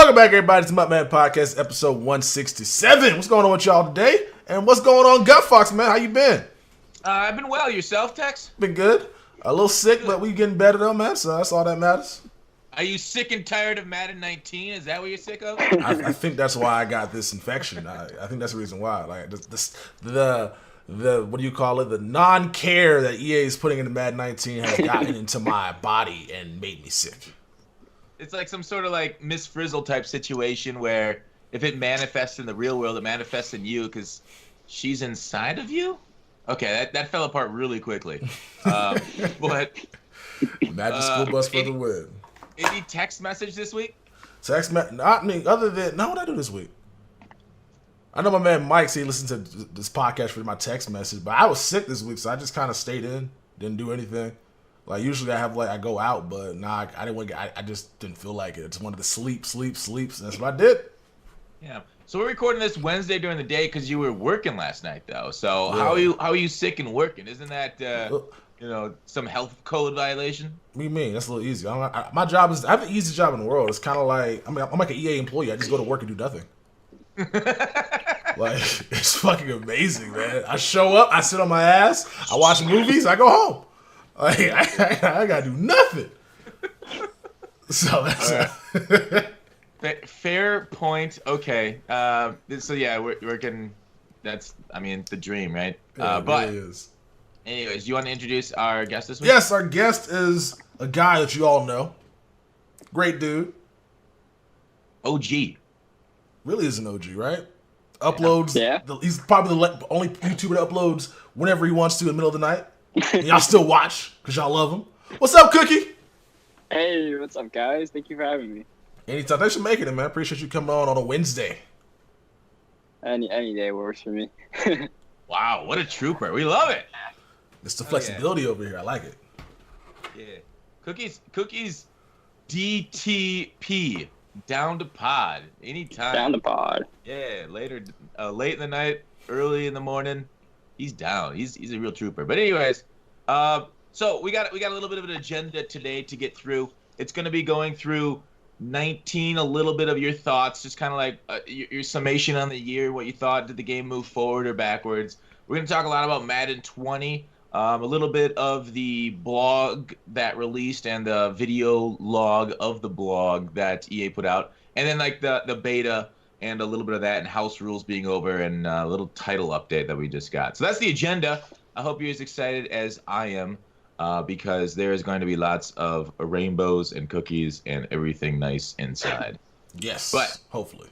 Welcome back, everybody, to MUTMen Podcast, episode 167. What's going on with y'all today? And what's going on, Gut Fox, man? How you been? I've been well. Yourself, Tex? Been good. A little sick, but we getting better though, man. So that's all that matters. Are you sick and tired of Madden 19? Is that what you're sick of? I think that's why I got this infection. I think that's the reason why. Like the what do you call it? The non-care that EA is putting into Madden 19 has gotten into my body and made me sick. It's like some sort of like Miss Frizzle type situation where if it manifests in the real world, it manifests in you because she's inside of you? Okay, that fell apart really quickly. But Magic school bus for the win. Any text message this week? Not me. Other than what I do this week. I know my man Mike said he listened to this podcast for my text message, but I was sick this week, so I just kind of stayed in, didn't do anything. Like usually I go out, but nah, I didn't want to. I just didn't feel like it. I just wanted to sleep, and that's what I did. Yeah. So we're recording this Wednesday during the day because you were working last night, though. So Yeah. how are you sick and working? Isn't that some health code violation? What do you mean? That's a little easy. My job is I have the easiest job in the world. It's kind of like I'm like an EA employee. I just go to work and do nothing. Like it's fucking amazing, man. I show up, I sit on my ass, I watch movies, I go home. Like I gotta do nothing. So that's Fair point. Okay. So yeah, we're working. That's the dream, right? yeah, it But really is. anyways, you want to introduce our guest this week? Yes, our guest is a guy that you all know. Great dude. OG. Really is an OG, right? Uploads. Yeah. He's probably the only YouTuber that uploads whenever he wants to in the middle of the night. And y'all still watch because y'all love him. What's up, Cookie? Hey, what's up, guys? Thank you for having me. Anytime. Thanks for making it, man. Appreciate you coming on a Wednesday. Any day works for me. Wow, what a trooper. We love it. It's the flexibility over here. I like it. Yeah. Cookies DTP. Down to pod. Anytime. Down the pod. Yeah, late in the night, early in the morning. He's down. He's a real trooper. But anyways, so we got a little bit of an agenda today to get through. It's going to be going through 19, a little bit of your thoughts, just kind of like your summation on the year, what you thought. Did the game move forward or backwards? We're going to talk a lot about Madden 20, a little bit of the blog that released and the video log of the blog that EA put out, and then like the beta and a little bit of that and house rules being over and a little title update that we just got. So that's the agenda. I hope you're as excited as I am. Because there is going to be lots of rainbows and cookies and everything nice inside. Yes, but hopefully.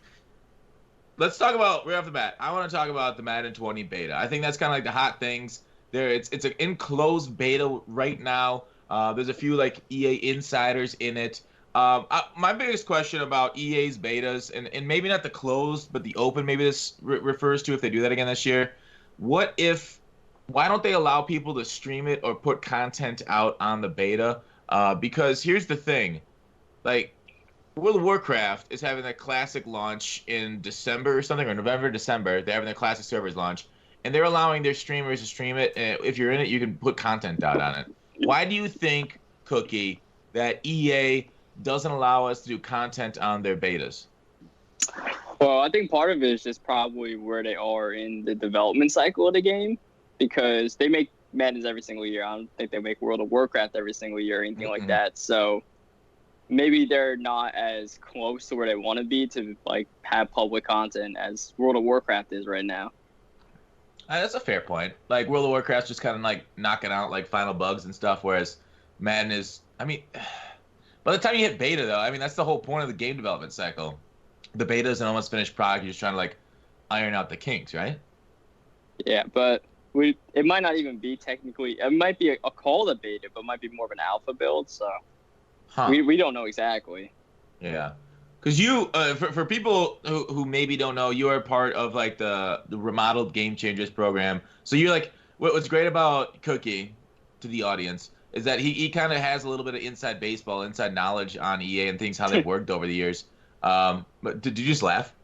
Let's talk about right off the bat. I want to talk about the Madden 20 beta. I think that's kind of like the hot things. It's an enclosed beta right now. There's a few like EA insiders in it. My biggest question about EA's betas, and maybe not the closed, but the open, maybe this refers to if they do that again this year. Why don't they allow people to stream it or put content out on the beta? Because here's the thing. Like, World of Warcraft is having a classic launch in December or something, or November, December. They're having their classic servers launch. And they're allowing their streamers to stream it. And if you're in it, you can put content out on it. Why do you think, Cookie, that EA doesn't allow us to do content on their betas? Well, I think part of it is just probably where they are in the development cycle of the game, because they make Maddens every single year. I don't think they make World of Warcraft every single year or anything like that. So maybe they're not as close to where they want to be to like have public content as World of Warcraft is right now. That's a fair point. Like World of Warcraft's just kind of like knocking out like final bugs and stuff, whereas Madden is. I mean, by the time you hit beta, though, I mean that's the whole point of the game development cycle. The beta is an almost finished product. You're just trying to like iron out the kinks, right? Yeah, but it might not even be technically. It might be a call to beta, but it might be more of an alpha build. So we don't know exactly. Yeah. Because you, for people who maybe don't know, you are part of like the remodeled Game Changers program. So you're like, what's great about Cookie to the audience is that he kind of has a little bit of inside baseball, inside knowledge on EA and things, how they've worked over the years. But did you just laugh?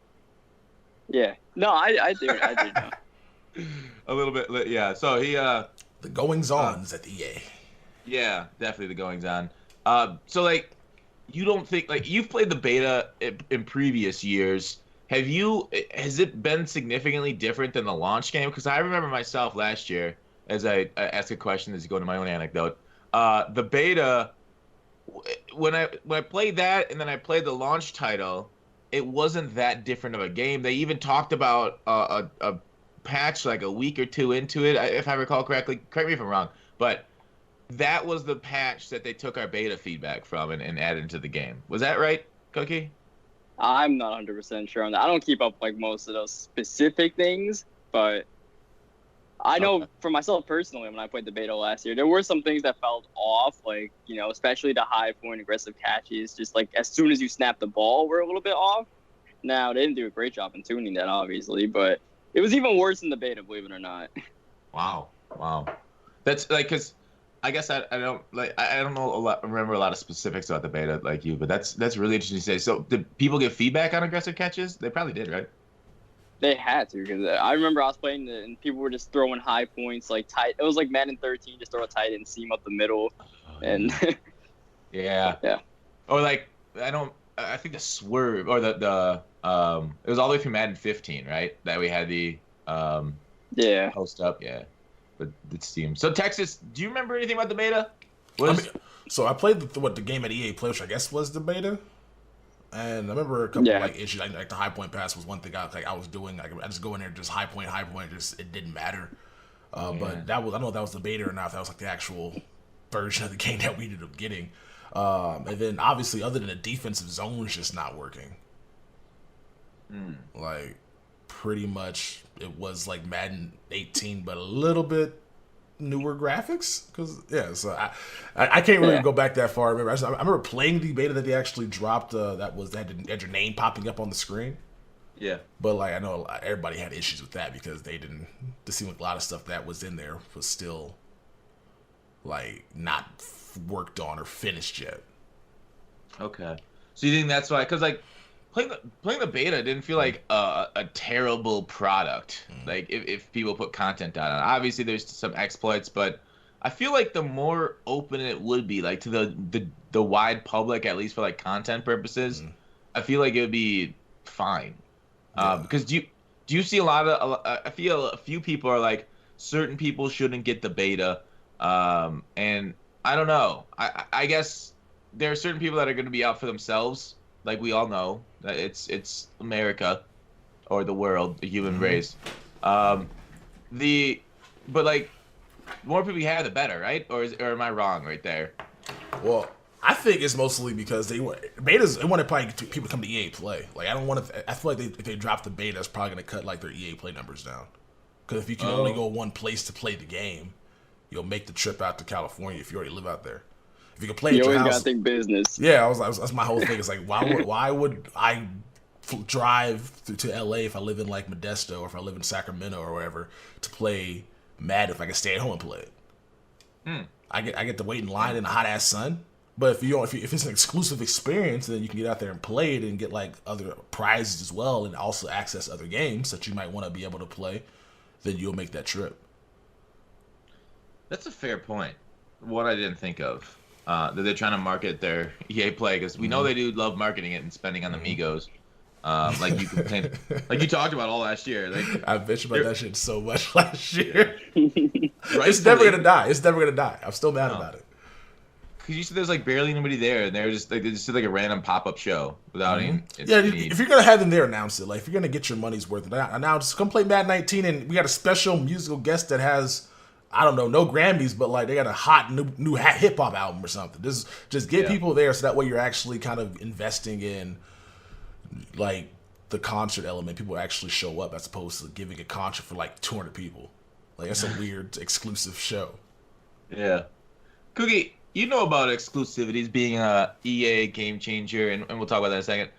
Yeah. No, I do know. A little bit, yeah. So he, the goings-ons at the EA. Yeah, definitely the goings-on. So like, you don't think like you've played the beta in previous years. Has it been significantly different than the launch game? Because I remember myself last year, as I ask a question as you go into my own anecdote, the beta, when I played that and then I played the launch title, it wasn't that different of a game. They even talked about a patch like a week or two into it, if I recall correctly. Correct me if I'm wrong, but that was the patch that they took our beta feedback from and added into the game. Was that right, Cookie? I'm not 100% sure on that. I don't keep up like most of those specific things, but I know for myself personally, when I played the beta last year, there were some things that felt off, like, you know, especially the high point aggressive catches, just like as soon as you snap the ball, were a little bit off. Now, they didn't do a great job in tuning that, obviously, but it was even worse in the beta, believe it or not. Wow. That's like, because I guess I don't remember a lot of specifics about the beta like you, but that's really interesting to say. So did people get feedback on aggressive catches? They probably did, right? They had to, because I remember I was playing it and people were just throwing high points, like tight. It was like Madden 13, just throw a tight end seam up the middle, and yeah. Or like I think the swerve or the it was all the way through Madden 15, right? That we had the post up, but it seems so. Texas, do you remember anything about the beta? So I played the game at EA Play, which I guess was the beta. And I remember a couple of like issues, like the high point pass was one thing I was doing. I just go in there, just high point, just it didn't matter. But I don't know if that was the beta or not. If that was like the actual version of the game that we ended up getting. And then obviously, other than the defensive zones just not working, like pretty much it was like Madden 18, but a little bit newer graphics, because so I can't really go back that far. I remember playing the beta that they actually dropped that had your name popping up on the screen, but like I know everybody had issues with that because they didn't, it seemed like a lot of stuff that was in there was still like not worked on or finished yet. Okay, so you think that's why? Because like playing the beta didn't feel like a terrible product. Like if people put content out on it. Obviously there's some exploits, but I feel like the more open it would be, like to the wide public, at least for like content purposes, I feel like it would be fine. Because do you see a lot of I feel a few people are like certain people shouldn't get the beta, and I don't know. I guess there are certain people that are going to be out for themselves. Like we all know, it's America, or the world, the human race. But like, the more people you have, the better, right? Or am I wrong right there? Well, I think it's mostly because they want to probably people come to EA Play. Like I don't want to. I feel like if they drop the beta, it's probably going to cut like their EA Play numbers down. Because if you can only go one place to play the game, you'll make the trip out to California if you already live out there. If you can play, you always gotta think business. Yeah, that's my whole thing. It's like why would I drive to LA if I live in like Modesto or if I live in Sacramento or wherever to play Madden if I can stay at home and play it? I get to wait in line in the hot ass sun. But if it's an exclusive experience, then you can get out there and play it and get like other prizes as well, and also access other games that you might want to be able to play. Then you'll make that trip. That's a fair point. What I didn't think of. That they're trying to market their EA Play, because we know they do love marketing it and spending on the Migos. Like you talked about all last year. Like I bitched about that shit so much last year. It's never gonna die. It's never gonna die. I'm still mad about it. Because you said there's like barely anybody there, and they just did like a random pop-up show without any. If you're gonna have them there, announce it. Like if you're gonna get your money's worth, announce. Come play Madden 19, and we got a special musical guest that has, I don't know, no Grammys, but like they got a hot new hip hop album or something. Just get people there, so that way you're actually kind of investing in like the concert element. People actually show up as opposed to giving a concert for like 200 people. Like that's a weird exclusive show. Yeah, Cookie, you know about exclusivities being a EA game changer, and we'll talk about that in a second.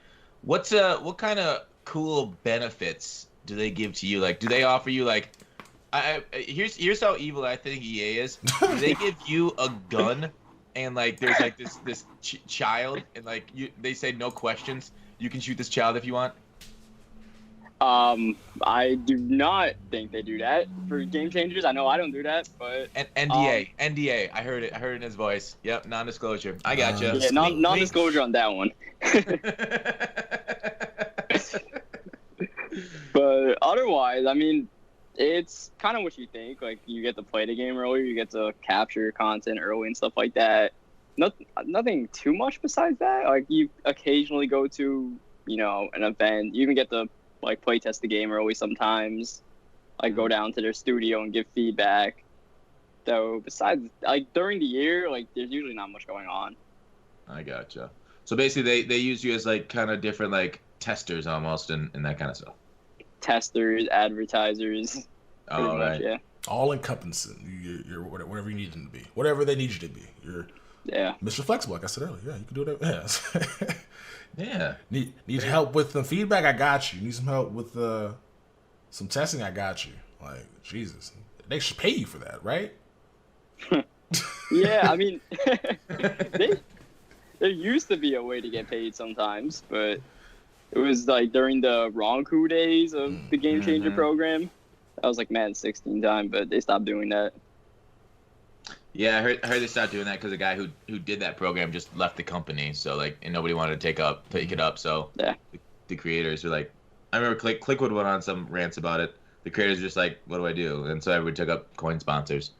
What kind of cool benefits do they give to you? Like, do they offer you like? Here's how evil I think EA is. They give you a gun, and like there's like this child, and like they say no questions. You can shoot this child if you want. I do not think they do that for game changers. I know I don't do that, but NDA. I heard it. I heard it in his voice. Yep, non-disclosure. I gotcha. yeah, non-disclosure on that one. But otherwise, I mean, it's kind of what you think. Like, you get to play the game earlier, you get to capture content early and stuff like that. Nothing too much besides that. Like, you occasionally go to, an event. You even get to, like, play test the game early sometimes. Like, go down to their studio and give feedback. So, besides, like, during the year, like, there's usually not much going on. I gotcha. So, basically, they use you as, like, kind of different, like, testers almost and that kind of stuff. Testers, advertisers. Oh, right. Yeah. All encompassing. You're whatever you need them to be. Whatever they need you to be. You're Mr. Flexible, like I said earlier. Yeah, you can do whatever. Yeah. Yeah. Need help with the feedback? I got you. Need some help with some testing? I got you. Like, Jesus. They should pay you for that, right? Yeah, I mean, there used to be a way to get paid sometimes, but it was like during the Ronku days of the Game Changer program. That was like Madden 16 time, but they stopped doing that. Yeah, I heard they stopped doing that because the guy who did that program just left the company. So like, and nobody wanted to take it up. So yeah, the creators were like, I remember Clickwood went on some rants about it. The creators were just like, what do I do? And so everybody took up coin sponsors.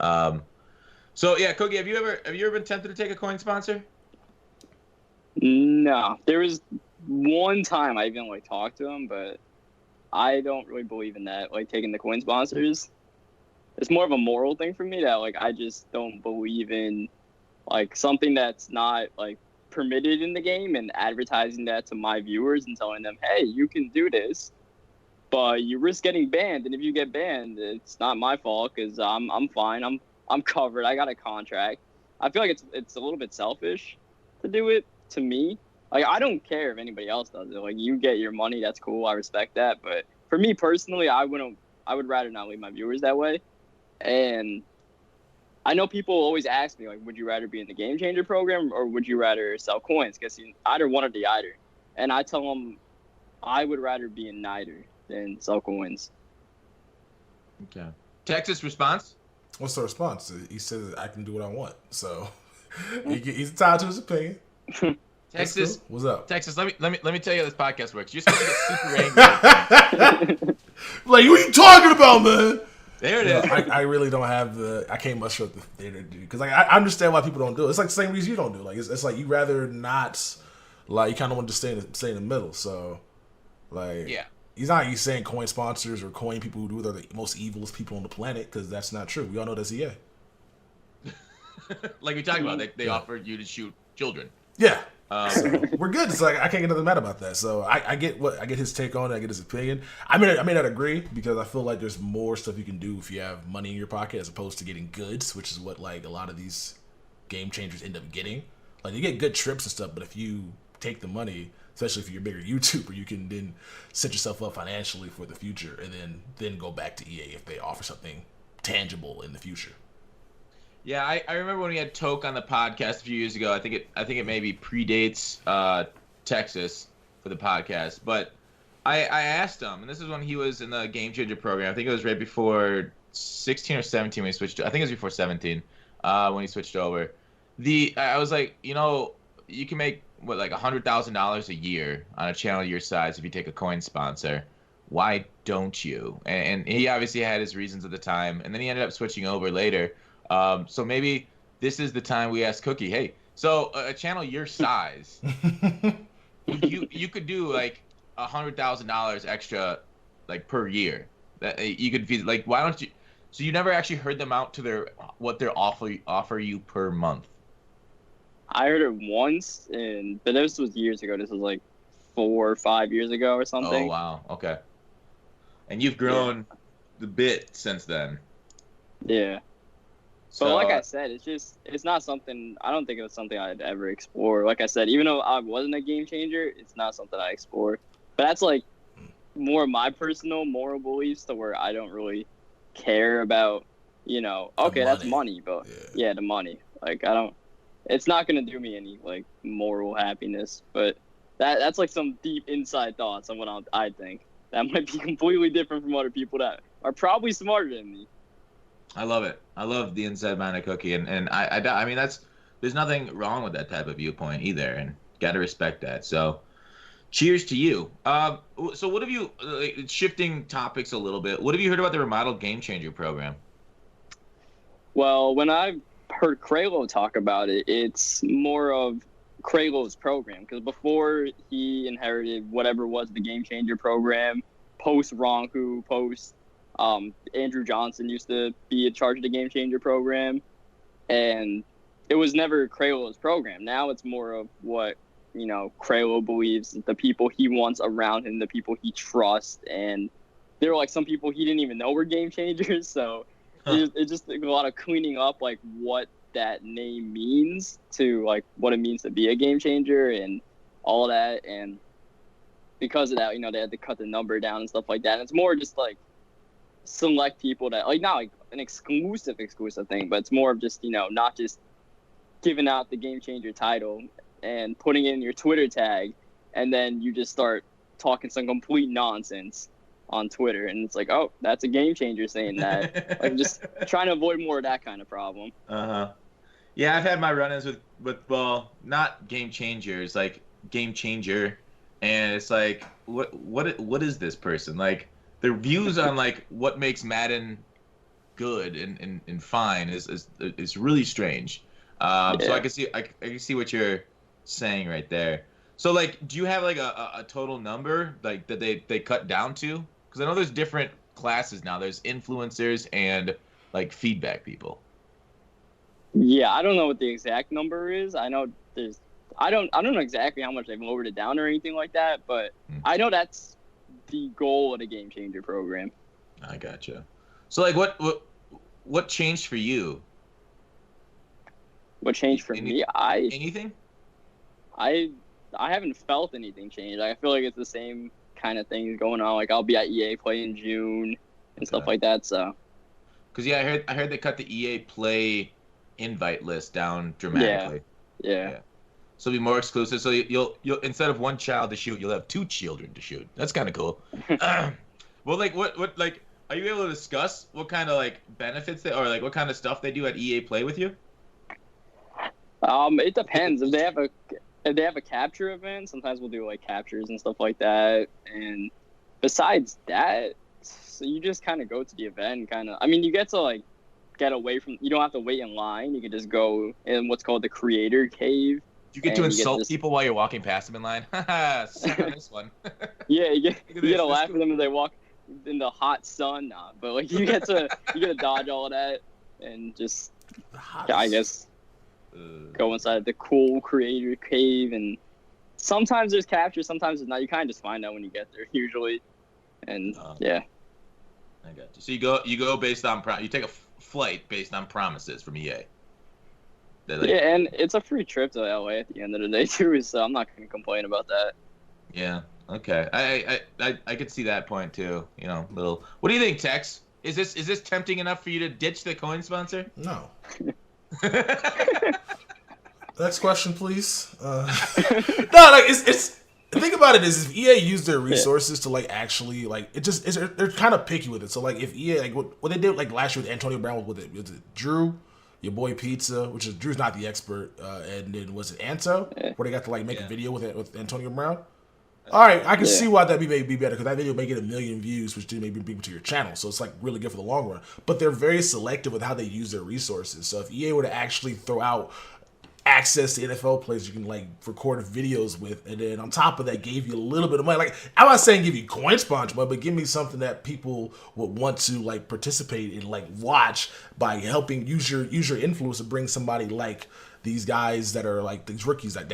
So yeah, Cookie, have you ever been tempted to take a coin sponsor? No, there was one time I even like talked to him, but I don't really believe in that. Like, taking the coin sponsors, it's more of a moral thing for me that like I just don't believe in like something that's not like permitted in the game and advertising that to my viewers and telling them, hey, you can do this, but you risk getting banned, and if you get banned, it's not my fault because I'm fine. I'm covered. I got a contract. I feel like it's a little bit selfish to do it to me. Like, I don't care if anybody else does it. Like, you get your money, that's cool. I respect that. But for me personally, I would rather not leave my viewers that way. And I know people always ask me, like, would you rather be in the Game Changer program or would you rather sell coins? Because either one or the other. And I tell them I would rather be in neither than sell coins. Okay. Texas response? What's the response? He says I can do what I want. So he's entitled to his opinion. Texas, cool. What's up? Texas, let me tell you how this podcast works. You're supposed to get super angry. Like, what are you talking about, man? There it is. I really don't have I can't muster up the theater to do, because like I understand why people don't do it. It's like the same reason you don't do it. Like it's like you rather not, like, you kind of want to stay in the middle. So like, yeah, he's not saying coin sponsors or coin people who do it are the most evilest people on the planet, because that's not true. We all know that's EA. Like we talked about, they offered you to shoot children. Yeah. So we're good. It's like I can't get nothing mad about that. So I get his take on it. I get his opinion. I may not agree, because I feel like there's more stuff you can do if you have money in your pocket as opposed to getting goods, which is what like a lot of these game changers end up getting. Like, you get good trips and stuff, but if you take the money, especially if you're a bigger YouTuber, you can then set yourself up financially for the future, and then go back to EA if they offer something tangible in the future. Yeah, I remember when we had Toke on the podcast a few years ago. I think it maybe predates Texas for the podcast, but I asked him, and this is when he was in the Game Changer program. I think it was right before 16 or 17 when he switched. I think it was before 17 when he switched over. I was like, you can make like $100,000 a year on a channel your size if you take a coin sponsor. Why don't you? And he obviously had his reasons at the time, and then he ended up switching over later. So maybe this is the time we ask Cookie, hey, so a channel your size, you could do like $100,000 extra, like, per year. That you could feed, like, why don't you? So you never actually heard them out to what they're offer you per month? I heard it once, but this was years ago. This was like 4 or 5 years ago or something. Oh wow, okay. And you've grown the bit since then. Yeah. So, like I said, it's not something, I don't think it was something I'd ever explore. Like I said, even though I wasn't a game changer, it's not something I explore. But that's like more of my personal moral beliefs, to where I don't really care about, okay, that's money, but yeah, the money. Like, it's not going to do me any like moral happiness, but that's like some deep inside thoughts on what I think. that might be completely different from other people that are probably smarter than me. I love it. I love the inside man of Cookie, and I mean there's nothing wrong with that type of viewpoint either, and gotta respect that. So, cheers to you. So what have you shifting topics a little bit? What have you heard about the remodeled Game Changer program? Well, when I've heard Kralo talk about it, it's more of Kralo's program, because before he inherited whatever was the Game Changer program, post Ronku, post Andrew Johnson used to be in charge of the Game Changer program, and it was never Kralo's program. Now it's more of what, you know, Kralo believes, the people he wants around him, the people he trusts, and there were like some people he didn't even know were Game Changers, so it's just a lot of cleaning up like what that name means to like what it means to be a Game Changer and all that. And because of that, you know, they had to cut the number down and stuff like that. And it's more just like select people that like, not like an exclusive thing, but it's more of just, you know, not just giving out the Game Changer title and putting in your Twitter tag and then you just start talking some complete nonsense on Twitter, and it's like, oh, that's a Game Changer saying that. Like, just trying to avoid more of that kind of problem. Yeah, I've had my run-ins with well, not Game Changers, like Game Changer, and it's like, what is this person? Like, their views on like what makes Madden good and fine is really strange. So I can see what you're saying right there. So like, do you have like a total number like that they cut down to? Because I know there's different classes now. There's influencers and like feedback people. Yeah, I don't know what the exact number is. I know there's I don't know exactly how much they've lowered it down or anything like that, but I know that's the goal of the Game Changer program. I gotcha. So like what changed for you? What changed for me? Anything? I haven't felt anything change. I feel like it's the same kind of things going on. Like I'll be at EA Play in June and stuff like that. So, because yeah, I heard they cut the EA Play invite list down dramatically. Yeah. So it'll be more exclusive. So you'll instead of one child to shoot, you'll have 2 children to shoot. That's kind of cool. Well, like what like are you able to discuss what kind of like benefits or like what kind of stuff they do at EA Play with you? It depends. If they have a capture event, sometimes we'll do like captures and stuff like that. And besides that, so you just kind of go to the event. I mean, you get to like get away from. You don't have to wait in line. You can just go in what's called the Creator Cave. You get to insult people while you're walking past them in line. Haha, suck on this one. Yeah, you get to laugh at them as they walk in the hot sun. Nah, but like you get to dodge all of that and just I guess go inside the cool Creator Cave. And sometimes there's capture, sometimes it's not. You kind of just find out when you get there usually. And yeah. I got you. So you go based on you take a flight based on promises from EA. Like, yeah, and it's a free trip to LA at the end of the day too, so I'm not going to complain about that. Yeah. Okay. I could see that point too. You know, little. What do you think, Tex? Is this tempting enough for you to ditch the coin sponsor? No. Next question, please. No, like it's. The thing about it is, if EA used their resources to like actually like they're kind of picky with it. So like if EA like what they did like last year with Antonio Brown was it Drew, your boy Pizza, which is Drew's not the expert, and then was it Anto where they got to like make a video with Antonio Brown. All right, I can see why that may be better because that video may get 1 million views, which did maybe bring to your channel. So it's like really good for the long run. But they're very selective with how they use their resources. So if EA were to actually throw out access to NFL players you can like record videos with, and then on top of that gave you a little bit of money. Like I'm not saying give you coin sponge money, but give me something that people would want to like participate and like watch by helping use your influence to bring somebody like these guys that are like these rookies. Like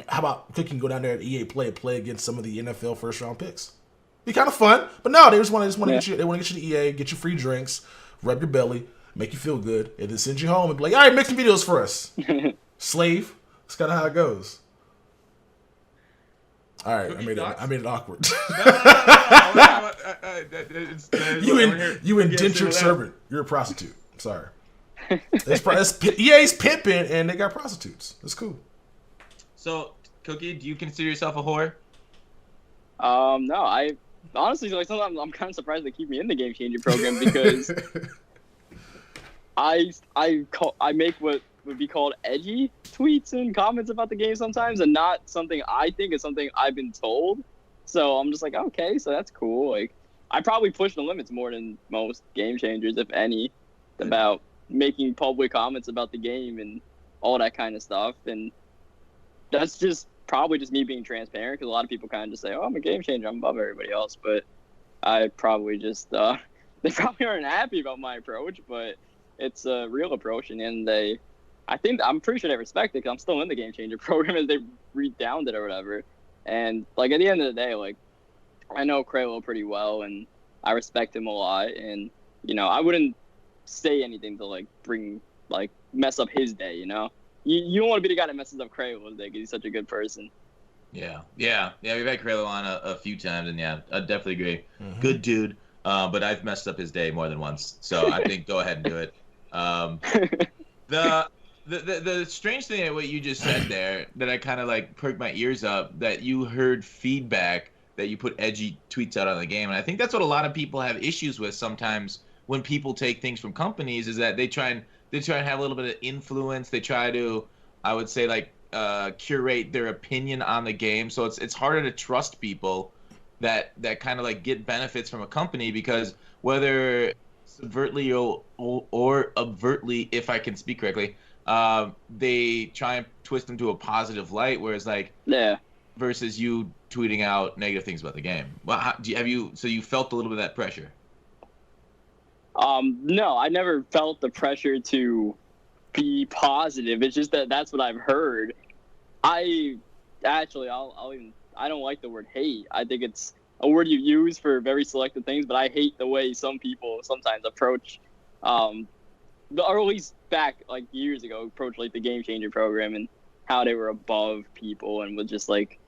how about Cookie can go down there at EA play against some of the NFL first round picks? Be kind of fun, but no, they just want to get you. They want to get you to EA, get you free drinks, rub your belly, make you feel good, and then send you home and be like, all right, make some videos for us. Slave. That's kind of how it goes. All right, I made it awkward. You indentured servant. You're a prostitute. Sorry. That's EA's pimping, and they got prostitutes. That's cool. So, Cookie, do you consider yourself a whore? No, honestly, like sometimes I'm kind of surprised they keep me in the game changer program because I make what would be called edgy tweets and comments about the game sometimes, and not something I think is something I've been told. So I'm just like, okay, so that's cool. Like, I probably push the limits more than most game changers, if any, about making public comments about the game and all that kind of stuff. And that's just probably just me being transparent, because a lot of people kind of just say, oh, I'm a game changer, I'm above everybody else. But I probably just they probably aren't happy about my approach, but it's a real approach, and I'm pretty sure they respect it, because I'm still in the game changer program as they redowned it or whatever. And like at the end of the day, like, I know Kralo pretty well, and I respect him a lot, and I wouldn't say anything to like mess up his day. You don't want to be the guy that messes up Kralo's day, because he's such a good person. Yeah. We've had Kralo on a few times, and yeah, I definitely agree. Mm-hmm. Good dude, but I've messed up his day more than once, so I think go ahead and do it. The strange thing at what you just said there, that I kind of like perked my ears up, that you heard feedback that you put edgy tweets out on the game, and I think that's what a lot of people have issues with sometimes when people take things from companies, is that they try and have a little bit of influence. They try to, I would say, like curate their opinion on the game, so it's harder to trust people that kind of like get benefits from a company, because whether subvertly or overtly, if I can speak correctly, they try and twist them to a positive light, whereas like versus you tweeting out negative things about the game. Well, so you felt a little bit of that pressure? No, I never felt the pressure to be positive. It's just that's what I've heard. I don't like the word hate. I think it's a word you use for very selective things, but I hate the way some people sometimes approach, or at least back like years ago, approach like the Game Changer program, and how they were above people and would just like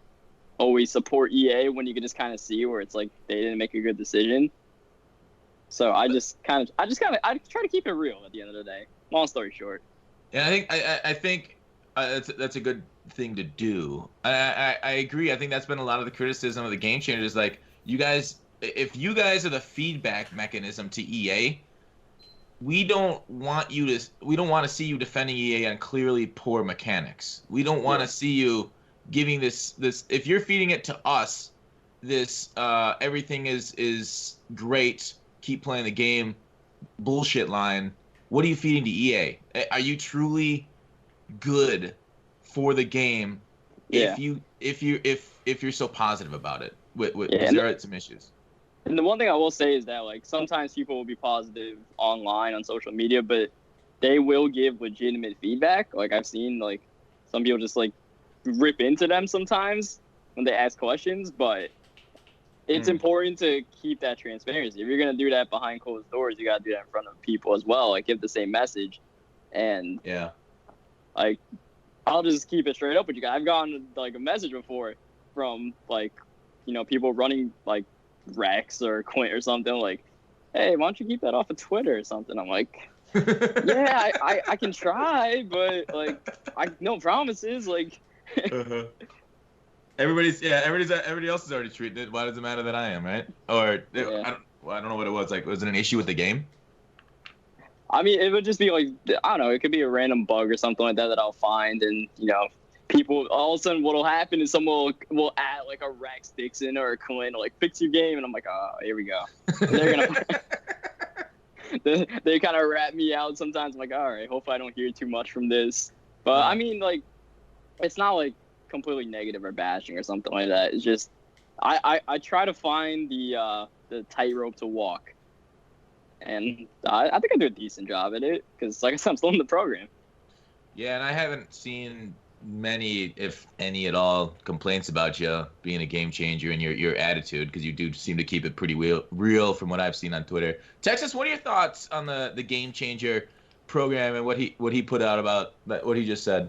always support EA when you could just kind of see where it's like they didn't make a good decision. So I try to keep it real at the end of the day. Long story short. Yeah, I think that's a good thing to do. I agree. I think that's been a lot of the criticism of the Game Changers. Like, you guys, if you guys are the feedback mechanism to EA, we don't want to see you defending EA on clearly poor mechanics. We don't want to see you giving this. If you're feeding it to us, this everything is great, keep playing the game bullshit line. What are you feeding to EA? Are you truly good for the game if you're so positive about it? There are some issues. And the one thing I will say is that like sometimes people will be positive online on social media, but they will give legitimate feedback. Like, I've seen like some people just like rip into them sometimes when they ask questions, but it's important to keep that transparency. If you're going to do that behind closed doors, you got to do that in front of people as well. Like, give the same message. And like, I'll just keep it straight up with you guys. I've gotten like a message before from like, people running like Rex or Quint or something, like, hey, why don't you keep that off of Twitter or something? I'm like, yeah, I can try, but like, no promises. Like, everybody else is already treating it. Why does it matter that I am, right? Or I don't know what it was. Like, was it an issue with the game? I mean, it would just be like, I don't know, it could be a random bug or something like that I'll find, and people, all of a sudden what'll happen is someone will add like a Rex Dixon or a Clint, like, fix your game, and I'm like, oh, here we go. They're gonna they kind of rat me out sometimes. I'm like, all right, hopefully I don't hear too much from this. But I mean, like, it's not like completely negative or bashing or something like that. It's just I try to find the tightrope to walk, and I think I do a decent job at it, because like I said, I'm still in the program. Yeah, and I haven't seen many, if any at all, complaints about you being a game changer and your attitude, because you do seem to keep it pretty real from what I've seen on Twitter. Texas, what are your thoughts on the game changer program and what he put out about what he just said?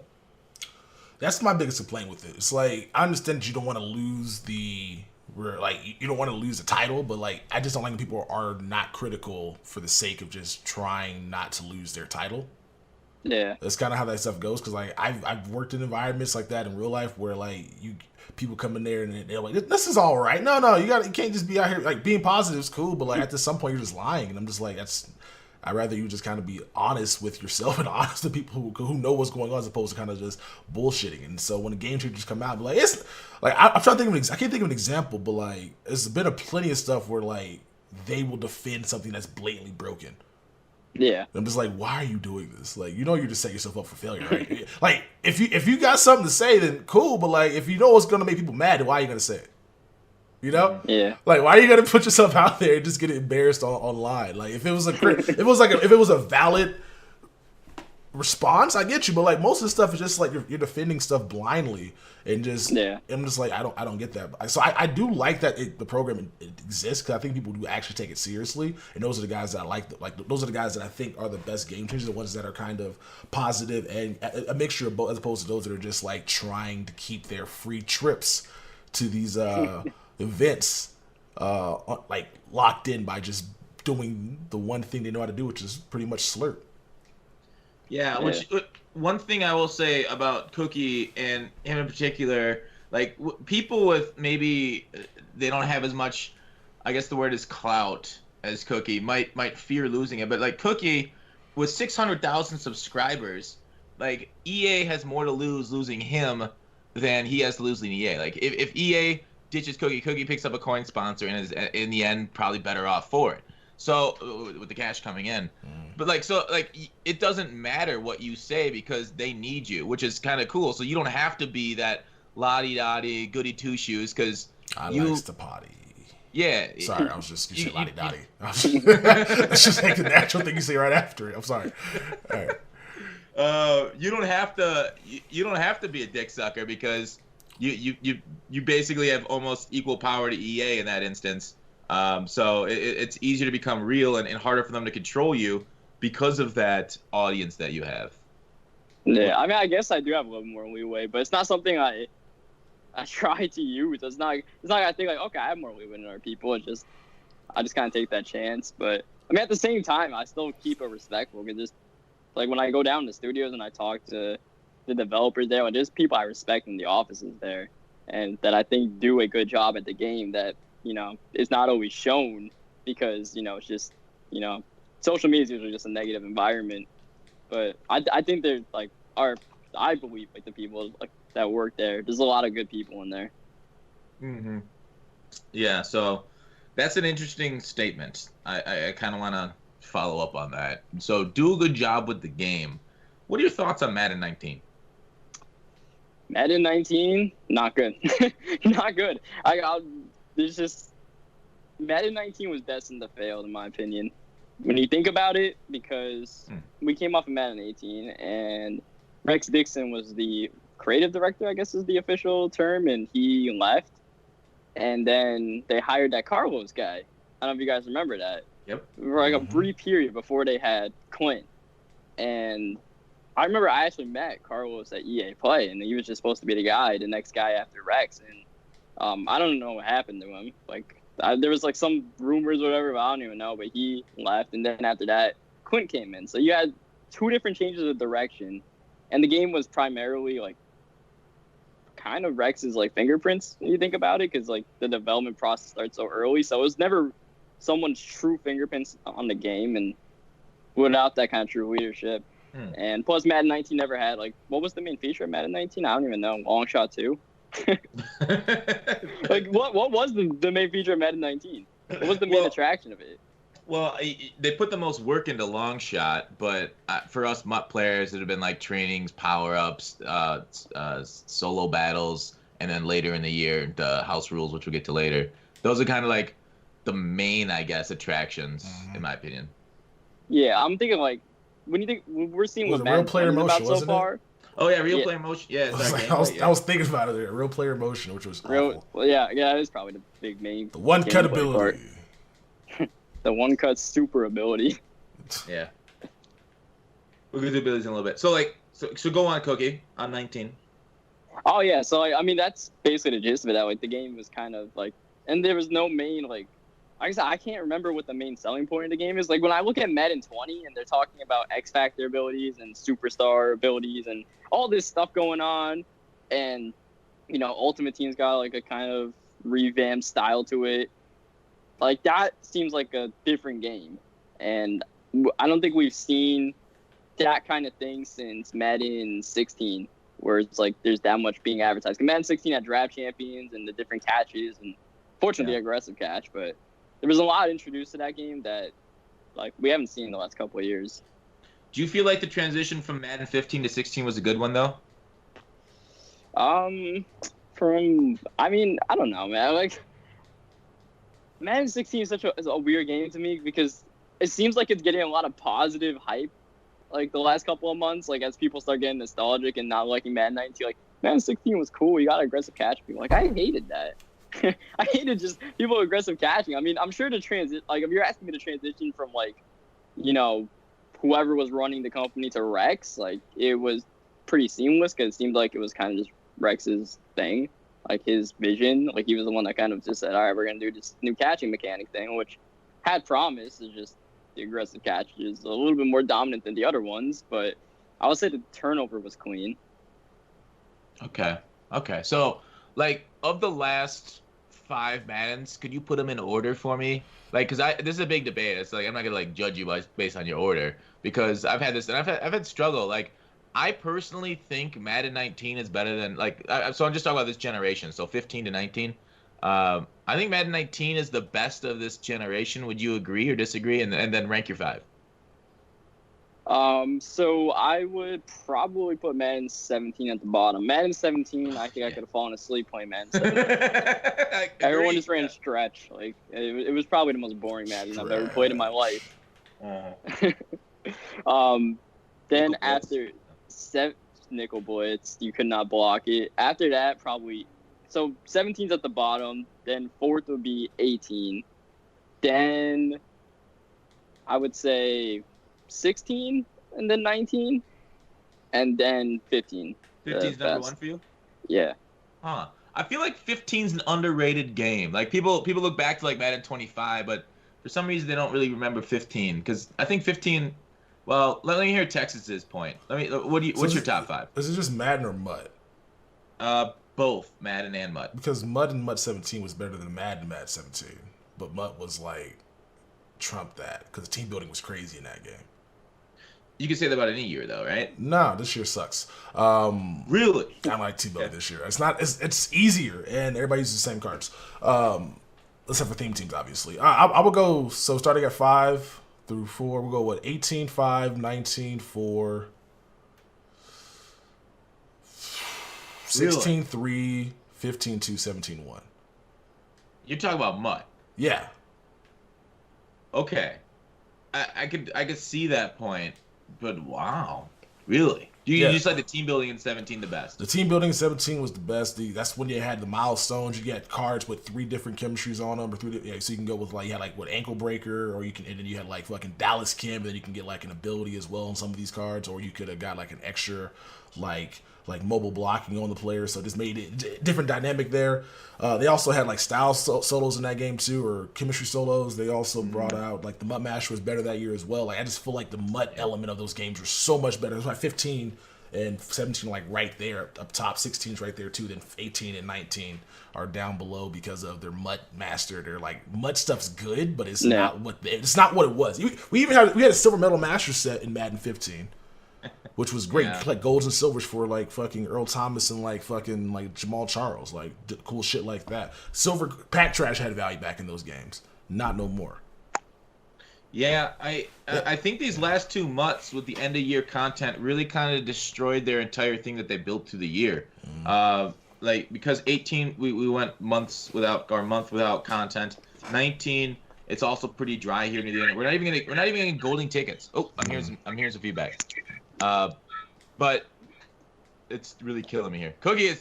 That's my biggest complaint with it. It's like, I understand that you don't want to lose you don't want to lose the title, but like, I just don't like when people are not critical for the sake of just trying not to lose their title. Yeah, that's kind of how that stuff goes. Because like, I've worked in environments like that in real life where like people come in there and they're like, this is all right. No, you can't just be out here like being positive is cool, but like at some point you're just lying, and I'm just like, I'd rather you just kind of be honest with yourself and honest to people who know what's going on, as opposed to kind of just bullshitting. And so when the game changers come out, like it's like I'm trying to think of I can't think of an example, but like there's been plenty of stuff where like they will defend something that's blatantly broken. Yeah. I'm just like, why are you doing this? Like, you know, you're just setting yourself up for failure, right? Like, if you got something to say, then cool. But like, if you know what's gonna make people mad, then why are you gonna say it? You know? Yeah. Like, why are you gonna put yourself out there and just get embarrassed online? Like, if it was a valid response, I get you. But like, most of the stuff is just like you're defending stuff blindly, and just I'm just like, I don't get that. So I do like that the program exists, because I think people do actually take it seriously, and those are the guys that I like. Those are the guys that I think are the best game changers, the ones that are kind of positive and a mixture of both, as opposed to those that are just like trying to keep their free trips to these events like locked in by just doing the one thing they know how to do, which is pretty much slurp. Yeah, which one thing I will say about Cookie and him in particular, like people with maybe they don't have as much, I guess the word is clout as Cookie, might fear losing it. But like Cookie, with 600,000 subscribers, like EA has more to losing him than he has to losing EA. Like if EA ditches Cookie picks up a coin sponsor and is in the end probably better off for it. So with the cash coming in, but like it doesn't matter what you say because they need you, which is kind of cool. So you don't have to be that lottie-dottie goody two shoes because likes to potty. Yeah. Sorry, I was just you said lottie-dottie. That's just like the natural thing you say right after it. I'm sorry. All right. You don't have to be a dick sucker because you basically have almost equal power to EA in that instance. So it's easier to become real and harder for them to control you because of that audience that you have. Yeah, I mean, I guess I do have a little more leeway, but it's not something I try to use. It's not like I think like, okay, I have more leeway than other people. It's just I just kind of take that chance. But I mean, at the same time, I still keep it respectful because just like when I go down to studios and I talk to the developers there, like there's people I respect in the offices there, and that I think do a good job at the game that, you know, it's not always shown because, you know, it's just, you know, social media is usually just a negative environment. But I think they're like I believe like the people like that work there's a lot of good people in there. Mm-hmm. Yeah, so that's an interesting statement. I kind of want to follow up on that. So do a good job with the game. What are your thoughts on Madden 19? Madden 19, not good. Not good. There's just Madden 19 was destined to fail in my opinion. When you think about it, because we came off of Madden 18 and Rex Dixon was the creative director, I guess is the official term, and he left. And then they hired that Carlos guy. I don't know if you guys remember that. Yep. For like a brief period before they had Clint. And I remember I actually met Carlos at EA Play, and he was just supposed to be the next guy after Rex. And I don't know what happened to him. Like, there was like some rumors or whatever, but I don't even know. But he left, and then after that, Clint came in. So you had two different changes of direction, and the game was primarily like kind of Rex's like fingerprints when you think about it, because like the development process starts so early. So it was never someone's true fingerprints on the game, and without that kind of true leadership. And plus, Madden 19 never had like, what was the main feature of Madden 19? I don't even know. Long shot 2. Like what was the main feature of Madden 19? What was the main attraction of it? Well, they put the most work into long shot, but for us MUT players, it have been like trainings, power ups, solo battles, and then later in the year the house rules, which we'll get to later. Those are kind of like the main, I guess, attractions in my opinion. Yeah, I'm thinking like when you think we're seeing what real player motion about so far. Oh yeah, real player motion. Yeah, I was thinking about it there. Real player motion, which was awful. Well, yeah, that is probably the big main. The one cut ability. The one cut super ability. Yeah. We'll get the abilities in a little bit. So go on, Cookie, on 19. Oh yeah, so like, I mean that's basically the gist of it. That like the game was kind of like, and there was no main like I guess I can't remember what the main selling point of the game is. Like when I look at Madden 20 and they're talking about X Factor abilities and superstar abilities and all this stuff going on, and Ultimate Team's got like a kind of revamped style to it. Like that seems like a different game, and I don't think we've seen that kind of thing since Madden 16, where it's like there's that much being advertised. Madden 16 had draft champions and the different catches, and fortunately the aggressive catch, but there was a lot introduced to that game that like we haven't seen in the last couple of years. Do you feel like the transition from Madden 15 to 16 was a good one though? I don't know, man. Like Madden 16 is is a weird game to me because it seems like it's getting a lot of positive hype like the last couple of months, like as people start getting nostalgic and not liking Madden 19, like Madden 16 was cool, you got aggressive catch people. Like I hated that. I hated just people aggressive catching. I mean, I'm sure to transit, like if you're asking me to transition from like, whoever was running the company to Rex, like it was pretty seamless because it seemed like it was kind of just Rex's thing, like his vision. Like he was the one that kind of just said, all right, we're going to do this new catching mechanic thing, which had promise. It's just the aggressive catch is a little bit more dominant than the other ones, but I would say the turnover was clean. Okay. So, like, of the last 5 Maddens, could you put them in order for me? Like, because this is a big debate. It's like I'm not gonna like judge you based on your order because I've had this and I've had struggle. Like, I personally think Madden 19 is better than so I'm just talking about this generation. So 15 to 19. I think Madden 19 is the best of this generation. Would you agree or disagree? And then rank your 5. So I would probably put Madden 17 at the bottom. Madden 17, I think I could have fallen asleep playing Madden 17. Everyone just ran stretch. Like it was probably the most boring Madden I've ever played in my life. Then after Nickel Blitz, you could not block it. After that, probably. So 17's at the bottom. Then 4th would be 18. Then I would say 16 and then 19 and then 15. 15's number 1 for you? Yeah. Huh. I feel like 15's an underrated game. Like people look back to like Madden 25, but for some reason they don't really remember 15 because I think 15. Well, let me hear Texas's point. What's your top 5? Is it just Madden or MUT? Both Madden and MUT. Because MUT and MUT 17 was better than Madden 17, but MUT was like trumped that because the team building was crazy in that game. You can say that about any year, though, right? Nah, this year sucks. Really? I like team building this year. It's easier, and everybody uses the same cards. Except for theme teams, obviously. I will go, so starting at 5 through 4, we'll go, 18, 5, 19, 4, 16, 3, 15, 2, 17, 1. You're talking about MUT? Yeah. Okay. I could see that point. But wow, really? You just like the team building in 17 the best? The team building in 17 was the best. That's when you had the milestones. You had cards with 3 different chemistries on them, or so you can go with like you had like ankle breaker, or and then you had like fucking Dallas Chem, and then you can get like an ability as well on some of these cards, or you could have got like an extra like mobile blocking on the player, so just made it different dynamic there. They also had like style solos in that game too, or chemistry solos. They also brought out like the MUT Master was better that year as well. Like I just feel like the MUT element of those games were so much better. That's why 15 and 17 like right there up top, 16's right there too. Then 18 and 19 are down below because of their MUT Master. They're like MUT stuff's good, but it's not what it was. We had a silver medal master set in Madden 15. Which was great, like golds and silvers for like fucking Earl Thomas and like fucking like Jamal Charles, like cool shit like that. Silver pack trash had value back in those games, not no more. Yeah, I think these last 2 MUTs with the end of year content really kind of destroyed their entire thing that they built through the year. Like because 18 we went month without content. 19 it's also pretty dry here near the end. We're not even getting golden tickets. Oh, I'm hearing some feedback. But it's really killing me here. Cookie, is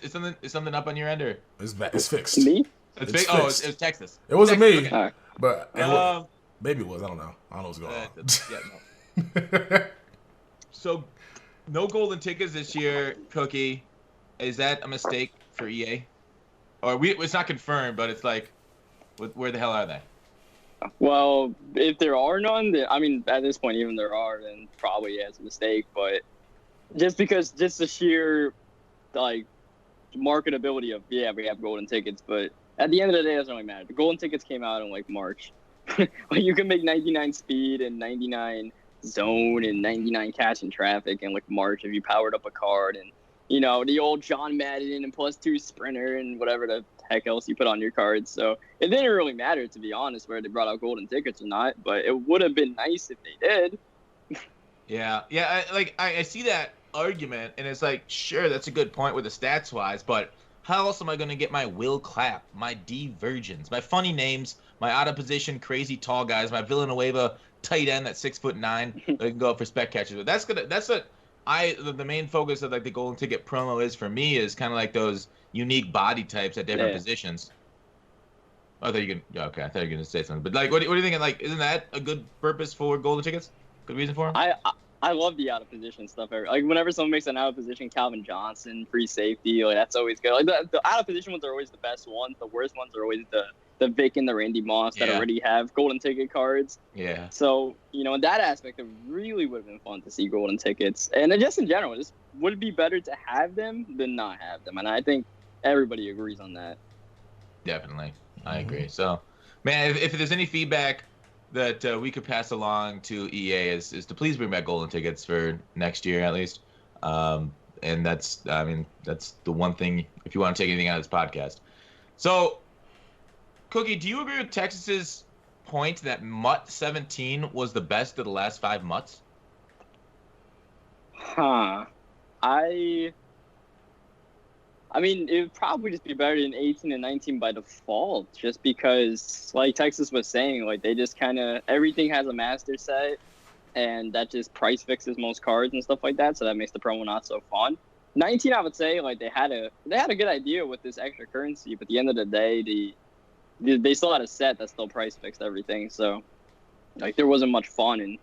something up on your end or? It's fixed. Me? It's fixed. Oh, it was Texas. It wasn't me, Okay. but maybe it was. I don't know what's going on. No. So, no golden tickets this year, Cookie. Is that a mistake for EA? Or it's not confirmed, but it's like, where the hell are they? Well, if there are none, then, I mean, at this point, even there are, then probably it's a mistake. But just the sheer, like, marketability of, yeah, we have golden tickets, but at the end of the day, it doesn't really matter. The golden tickets came out in like March. Like you can make 99 speed and 99 zone and 99 catch in traffic in like March if you powered up a card, and you know, the old John Madden and +2 sprinter and whatever the heck else you put on your cards. So it didn't really matter, to be honest, whether they brought out golden tickets or not, but it would have been nice if they did. Yeah, I see that argument, and it's like, sure, that's a good point with the stats wise, but how else am I going to get my Will Clapp, my D Virgins, my funny names, my out of position crazy tall guys, my Villanueva tight end that's 6'9" that can go up for spec catches? But that's what the main focus of like the golden ticket promo is for me, is kind of like those unique body types at different positions. I thought you could. Okay, I thought you were gonna say something. But like, what are you thinking? Like, isn't that a good purpose for golden tickets? Good reason for them? I love the out of position stuff. Like whenever someone makes an out of position, Calvin Johnson, free safety, like that's always good. Like the out of position ones are always the best ones. The worst ones are always the Vic and the Randy Moss that already have golden ticket cards. Yeah. So, you know, in that aspect, it really would have been fun to see golden tickets. And just in general, just would it be better to have them than not have them? And I think everybody agrees on that. Definitely. I agree. So, man, if there's any feedback that we could pass along to EA is to please bring back golden tickets for next year at least. And that's the one thing, if you want to take anything out of this podcast. So, Cookie, do you agree with Texas's point that MUT17 was the best of the last 5 MUTs? I mean, it would probably just be better than 18 and 19 by default, just because, like Texas was saying, like they just kind of, everything has a master set, and that just price fixes most cards and stuff like that, so that makes the promo not so fun. 19, I would say, like they had a good idea with this extra currency, but at the end of the day, they still had a set that still price fixed everything, so like there wasn't much fun in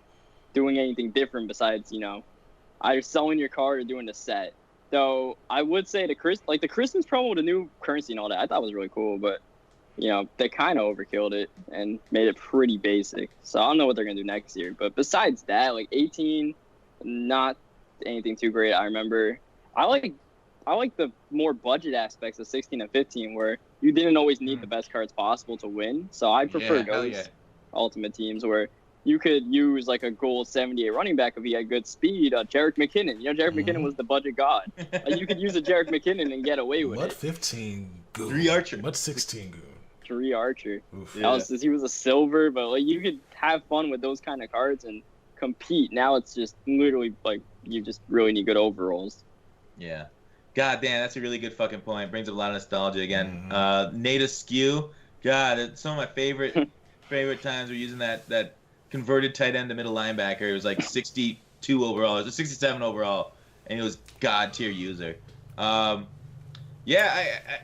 doing anything different besides, you know, either selling your card or doing the set. Though I would say the Christmas promo with the new currency and all that, I thought was really cool, but you know, they kind of overkilled it and made it pretty basic. So I don't know what they're gonna do next year. But besides that, like 18, not anything too great. I remember I like the more budget aspects of 16 and 15, where you didn't always need the best cards possible to win. So I prefer those ultimate teams where you could use like a gold 78 running back if he had good speed. Jerick McKinnon, you know, Jerick McKinnon was the budget god. You could use a Jerick McKinnon and get away with it. What 15 goon? 3 Archer. What 16 goon? 3 Archer. Yeah. He was a silver, but like you could have fun with those kind of cards and compete. Now it's just literally like you just really need good overalls. Yeah. God damn, that's a really good fucking point. Brings up a lot of nostalgia again. Nate Askew. God, it's some of my favorite times we're using that converted tight end to middle linebacker. It was like 62 overall. It was a 67 overall, and he was god tier user. Yeah,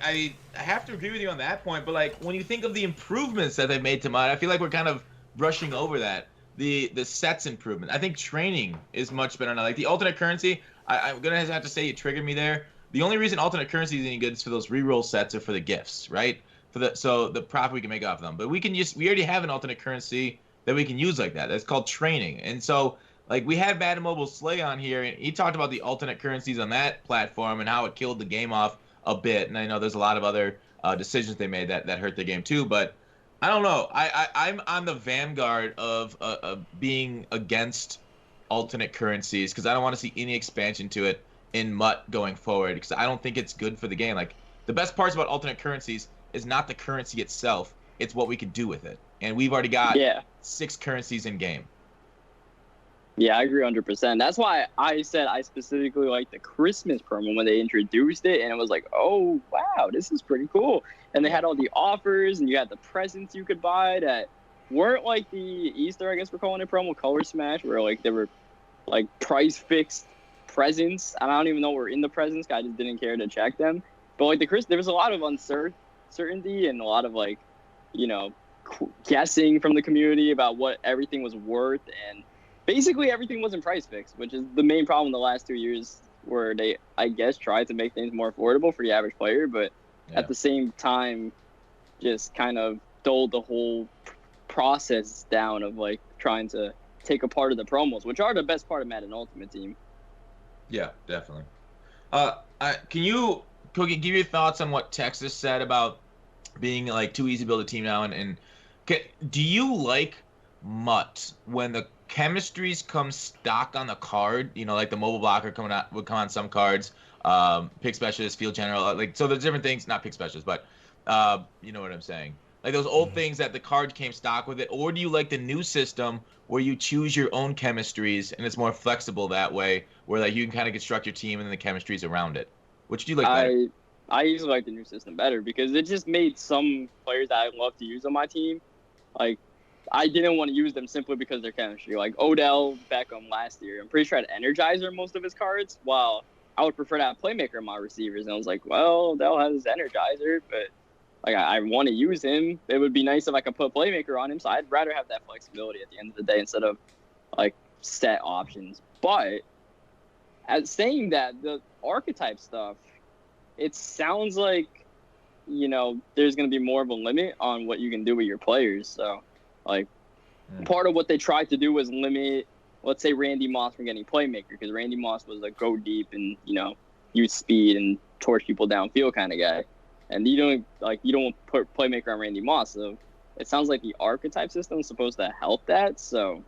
I have to agree with you on that point. But like when you think of the improvements that they've made to MUT, I feel like we're kind of brushing over that. The sets improvement. I think training is much better now. Like the alternate currency, I'm gonna have to say it triggered me there. The only reason alternate currency is any good is for those reroll sets or for the gifts, right? So the profit we can make off them. But we already have an alternate currency that we can use like that. That's called training. And so like we had Madden Mobile Slay on here, and he talked about the alternate currencies on that platform and how it killed the game off a bit. And I know there's a lot of other decisions they made that hurt the game too. But I don't know. I'm on the vanguard of being against alternate currencies because I don't want to see any expansion to it in MUT going forward because I don't think it's good for the game. Like the best parts about alternate currencies is not the currency itself, it's what we can do with it. And we've already got 6 currencies in game. Yeah, I agree 100%. That's why I said I specifically liked the Christmas promo when they introduced it, and it was like, oh, wow, this is pretty cool. And they had all the offers, and you had the presents you could buy that weren't like the Easter, I guess we're calling it, promo Color Smash, where like they were like price fixed presents. And I don't even know we're in the presents. I just didn't care to check them. But like there was a lot of uncertainty and a lot of like, you know, guessing from the community about what everything was worth, and basically everything wasn't price fixed, which is the main problem in the last 2 years, where they, I guess, tried to make things more affordable for the average player, but at the same time just kind of dulled the whole process down of like trying to take apart of the promos, which are the best part of Madden Ultimate Team. Yeah, definitely. Can you Cookie, give your thoughts on what Texas said about being like too easy to build a team now, and do you like MUT when the chemistries come stock on the card? You know, like the mobile blocker coming out would come on some cards, pick specialist, field general, like so. There's different things, not pick specialist, but you know what I'm saying. Like those old things that the card came stock with it, or do you like the new system where you choose your own chemistries and it's more flexible that way, where like you can kind of construct your team and then the chemistries around it? Which do you like better? I usually like the new system better because it just made some players that I love to use on my team. Like, I didn't want to use them simply because of their chemistry. Like Odell Beckham last year, I'm pretty sure I had Energizer most of his cards, while I would prefer to have Playmaker in my receivers. And I was like, well, Odell has Energizer, but like I want to use him. It would be nice if I could put Playmaker on him, so I'd rather have that flexibility at the end of the day instead of like set options. But as saying that, the archetype stuff, it sounds like, you know, there's going to be more of a limit on what you can do with your players. So, like, part of what they tried to do was limit, let's say, Randy Moss from getting Playmaker, because Randy Moss was a go deep and, you know, use speed and torch people downfield kind of guy. And you don't put Playmaker on Randy Moss. So it sounds like the archetype system is supposed to help that. So,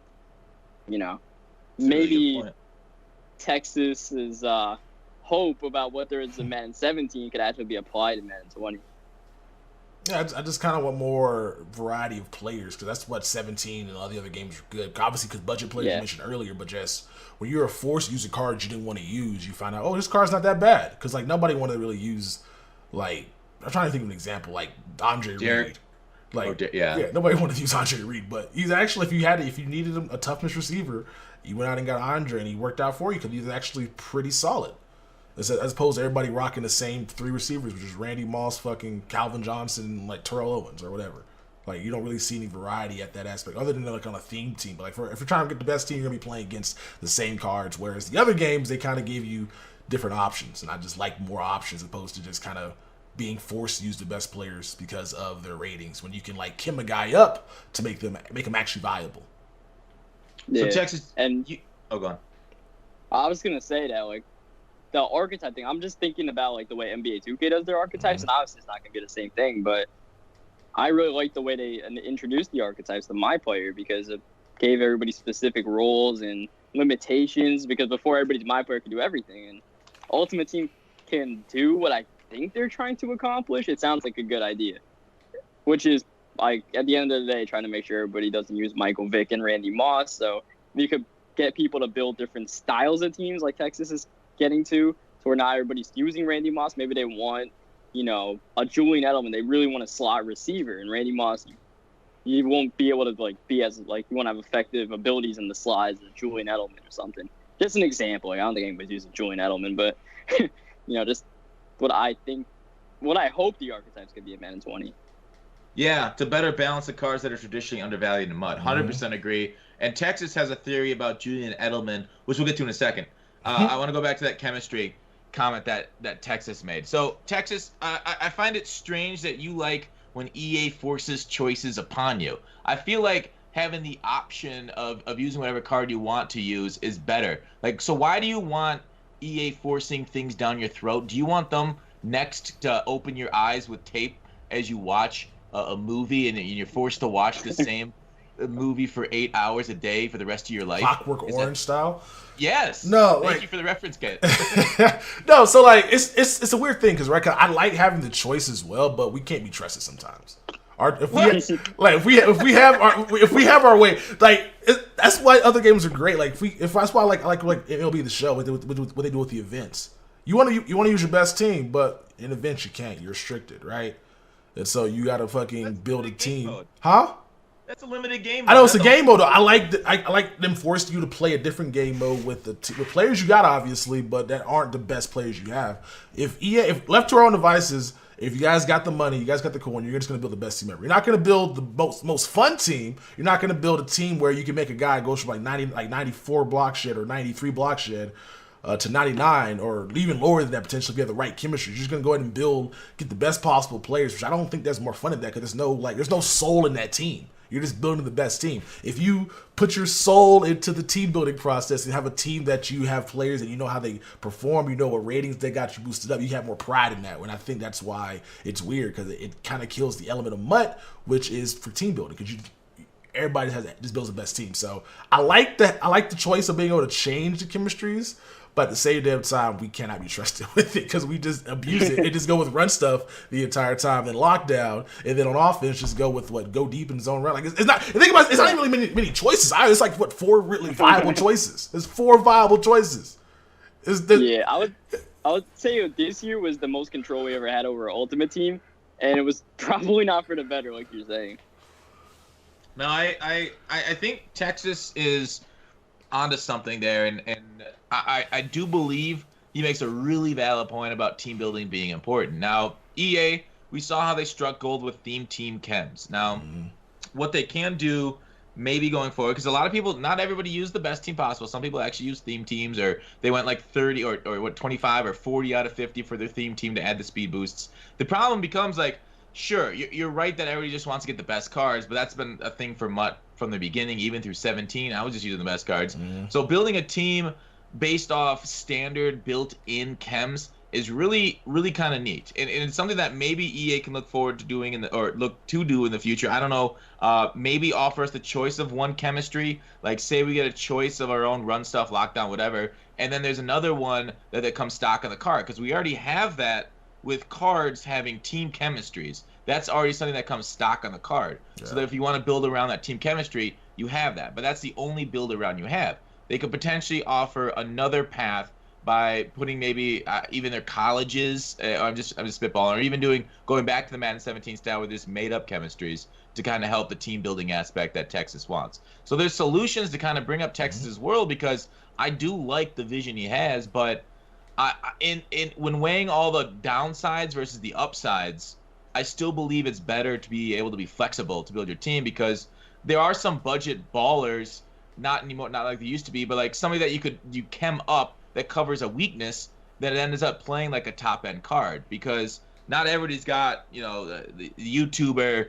you know, maybe Texas's hope about what there is in Madden 17 could actually be applied in Madden 20. Yeah, I just kind of want more variety of players because that's what 17 and all the other games are good. Obviously, because budget players you mentioned earlier, but just when you're forced to use a card you didn't want to use, you find out, oh, this card's not that bad. Because like nobody wanted to really use, like, I'm trying to think of an example, like Andre Reed. Like, nobody wanted to use Andre Reed, but he's actually, if you needed a toughness receiver, you went out and got Andre, and he worked out for you because he's actually pretty solid. As opposed to everybody rocking the same three receivers, which is Randy Moss, fucking Calvin Johnson, and like Terrell Owens or whatever. Like, you don't really see any variety at that aspect, other than like on a theme team. But like, if you're trying to get the best team, you're gonna be playing against the same cards. Whereas the other games, they kind of give you different options, and I just like more options as opposed to just kind of being forced to use the best players because of their ratings. When you can like kim a guy up to make them actually viable. Yeah. So Texas and go on. I was gonna say that like the archetype thing. I'm just thinking about like the way NBA 2K does their archetypes, and obviously it's not gonna be the same thing. But I really like the way they introduced the archetypes to my player because it gave everybody specific roles and limitations. Because before everybody's my player could do everything, and Ultimate Team can do what I think they're trying to accomplish. It sounds like a good idea, which is like at the end of the day trying to make sure everybody doesn't use Michael Vick and Randy Moss, so you could get people to build different styles of teams like Texas is getting to, so where not everybody's using Randy Moss. Maybe they want, you know, a Julian Edelman. They really want a slot receiver, and Randy Moss, you won't be able to like be as like you won't have effective abilities in the slides as Julian Edelman or something. Just an example. Like, I don't think anybody's using Julian Edelman, but you know, just what I hope the archetypes could be in Madden 20. Yeah, to better balance the cards that are traditionally undervalued in MUT. 100% agree. And Texas has a theory about Julian Edelman, which we'll get to in a second. I want to go back to that chemistry comment that Texas made. So, Texas, I find it strange that you like when EA forces choices upon you. I feel like having the option of using whatever card you want to use is better. Like, so why do you want EA forcing things down your throat? Do you want them next to open your eyes with tape as you watch a movie and you're forced to watch the same movie for 8 hours a day for the rest of your life? Clockwork Orange style? Yes. No, Thank you for the reference, Kit. No, so like it's a weird thing because right, 'cause I like having the choice as well, but we can't be trusted sometimes. If we have our way, like that's why other games are great. Like that's why I like MLB The Show what they do with the events. You want to use your best team, but in events you can't. You're restricted, right? And so you got to fucking build a team, huh? That's a limited game mode. I know it's a game mode though. I like them forcing you to play a different game mode with with players you got obviously, but that aren't the best players you have. If left to our own devices, if you guys got the money, you guys got the coin, you're just gonna build the best team ever. You're not gonna build the most fun team. You're not gonna build a team where you can make a guy go from like 94 block shed or 93 block shed to 99 or even lower than that potentially if you have the right chemistry. You're just gonna go ahead and get the best possible players, which I don't think there's more fun in that because there's no soul in that team. You're just building the best team. If you put your soul into the team building process and have a team that you have players and you know how they perform, you know what ratings they got you boosted up, you have more pride in that. And I think that's why it's weird because it kind of kills the element of MUT, which is for team building because everybody just builds the best team. So I like the choice of being able to change the chemistries. But at the same damn time, we cannot be trusted with it because we just abuse it and just go with run stuff the entire time. Then lockdown, and then on offense, just go with go deep in zone run. Like it's not. Think about it, it's not even really many choices. It's like four really viable choices. There's 4 viable choices. Yeah, I would say this year was the most control we ever had over our ultimate team, and it was probably not for the better, like you're saying. No, I think Texas is onto something there, and I do believe he makes a really valid point about team building being important. Now, EA, we saw how they struck gold with theme team chems. Now, what they can do maybe going forward, because a lot of people, not everybody used the best team possible. Some people actually used theme teams, or they went like 30 or 25 or 40 out of 50 for their theme team to add the speed boosts. The problem becomes sure, you're right that everybody just wants to get the best cards, but that's been a thing for MUT from the beginning, even through 17. I was just using the best cards. So building a team based off standard built-in chems is really, really kind of neat, and it's something that maybe EA can look forward to doing look to do in the future. I don't know. Maybe offer us the choice of one chemistry. Like say we get a choice of our own run stuff, lockdown, whatever, and then there's another one that comes stock on the card because we already have that with cards having team chemistries. That's already something that comes stock on the card. Yeah. So that if you want to build around that team chemistry, you have that. But that's the only build around you have. They could potentially offer another path by putting maybe even their colleges. I'm just spitballing, or even going back to the Madden 17 style with this made up chemistries to kind of help the team building aspect that Texas wants. So there's solutions to kind of bring up Texas's world because I do like the vision he has, but when weighing all the downsides versus the upsides, I still believe it's better to be able to be flexible to build your team because there are some budget ballers, not anymore, not like they used to be, but like somebody that you chem up that covers a weakness that ends up playing like a top end card because not everybody's got the YouTuber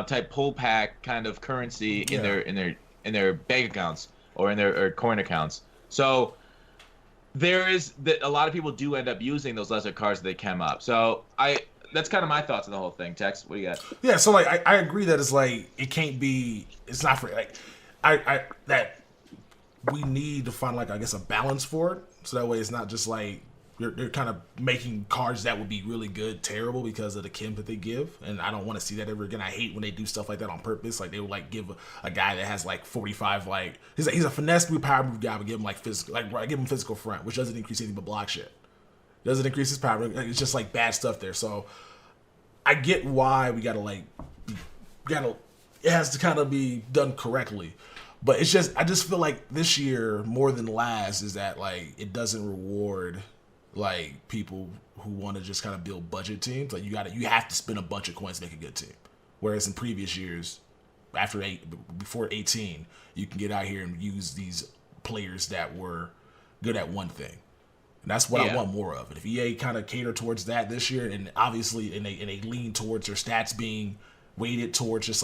type pull pack kind of currency in their bank accounts or in their coin accounts. So there is that a lot of people do end up using those lesser cards that they chem up. So that's kind of my thoughts on the whole thing. Tex, what do you got? Yeah, so I agree that it's not for that we need to find a balance for it. So that way it's not just like they're kind of making cards that would be really good terrible because of the chem that they give, and I don't want to see that ever again. I hate when they do stuff like that on purpose. Like they would give a guy that has 45 he's a finesse move, power move guy, but give him physical, give him physical front, which doesn't increase anything but block shit. Doesn't increase his power. It's just bad stuff there. So I get why we gotta it has to kind of be done correctly. But I just feel like this year more than last is that it doesn't reward people who want to just kind of build budget teams. You have to spend a bunch of coins to make a good team. Whereas in previous years, before 18, you can get out here and use these players that were good at one thing. And that's what I want more of. And if EA kind of cater towards that this year, and obviously and they lean towards their stats being weighted towards just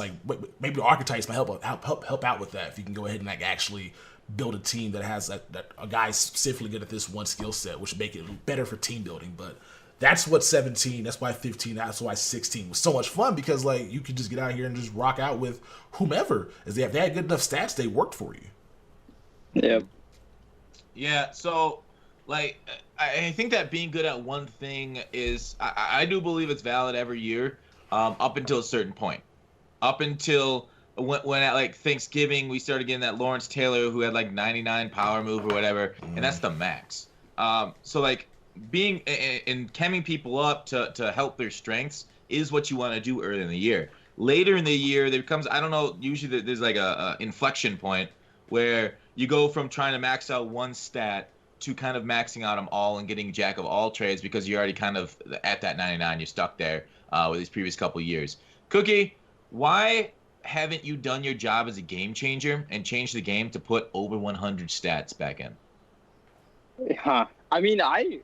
maybe the archetypes might help out with that. If you can go ahead and actually build a team that has that a guy specifically good at this one skill set, which would make it better for team building. But that's what 17, that's why 15, that's why 16 was so much fun because you could just get out here and just rock out with whomever. If they had good enough stats, they worked for you. Yeah. Yeah. So I think that being good at one thing is I do believe it's valid every year. Up until a certain point, up until when at Thanksgiving we started getting that Lawrence Taylor who had 99 power move or whatever, and that's the max. So being and chemming people up to help their strengths is what you want to do early in the year. Later in the year, there comes usually there's a inflection point where you go from trying to max out one stat to kind of maxing out them all and getting jack of all trades because you're already kind of at that 99, you're stuck there. With these previous couple years. Cookie, why haven't you done your job as a game changer and changed the game to put over 100 stats back in? Yeah. I mean, I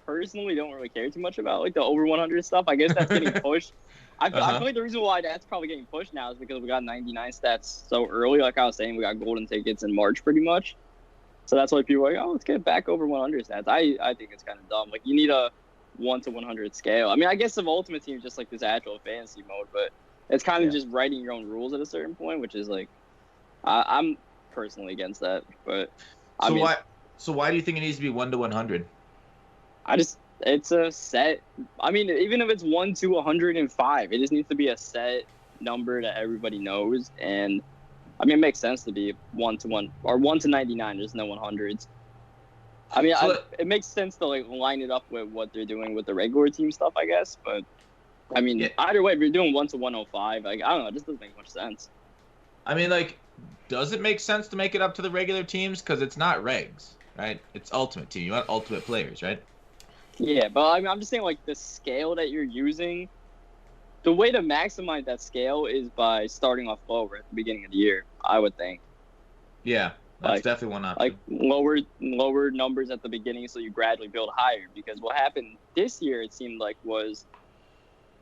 personally don't really care too much about like the over 100 stuff. I guess that's getting pushed. I feel like the reason why that's probably getting pushed now is because we got 99 stats so early. Like I was saying, we got golden tickets in March pretty much. So that's why people are like, oh, let's get back over 100 stats. I think it's kind of dumb. Like you need a 1 to 100 scale. I mean, I guess the Ultimate Team is just like this actual fantasy mode, but it's kind of just writing your own rules at a certain point, which is like, I'm personally against that. But I mean, why do you think it needs to be 1 to 100? It's a set. I mean, even if it's 1 to 105, it just needs to be a set number that everybody knows. And I mean, it makes sense to be 1 to 1 or 1 to 99. There's no 100s. I mean, it makes sense to like line it up with what they're doing with the regular team stuff, I guess. But I mean, either way, if you're doing 1 to 105, like I don't know, it just doesn't make much sense. I mean, like, does it make sense to make it up to the regular teams? Because it's not regs, right? It's Ultimate Team. You want ultimate players, right? Yeah, but I mean, I'm just saying, like, the scale that you're using, the way to maximize that scale is by starting off lower at the beginning of the year, I would think. Yeah, that's definitely one option. Like, lower numbers at the beginning so you gradually build higher. Because what happened this year, it seemed like, was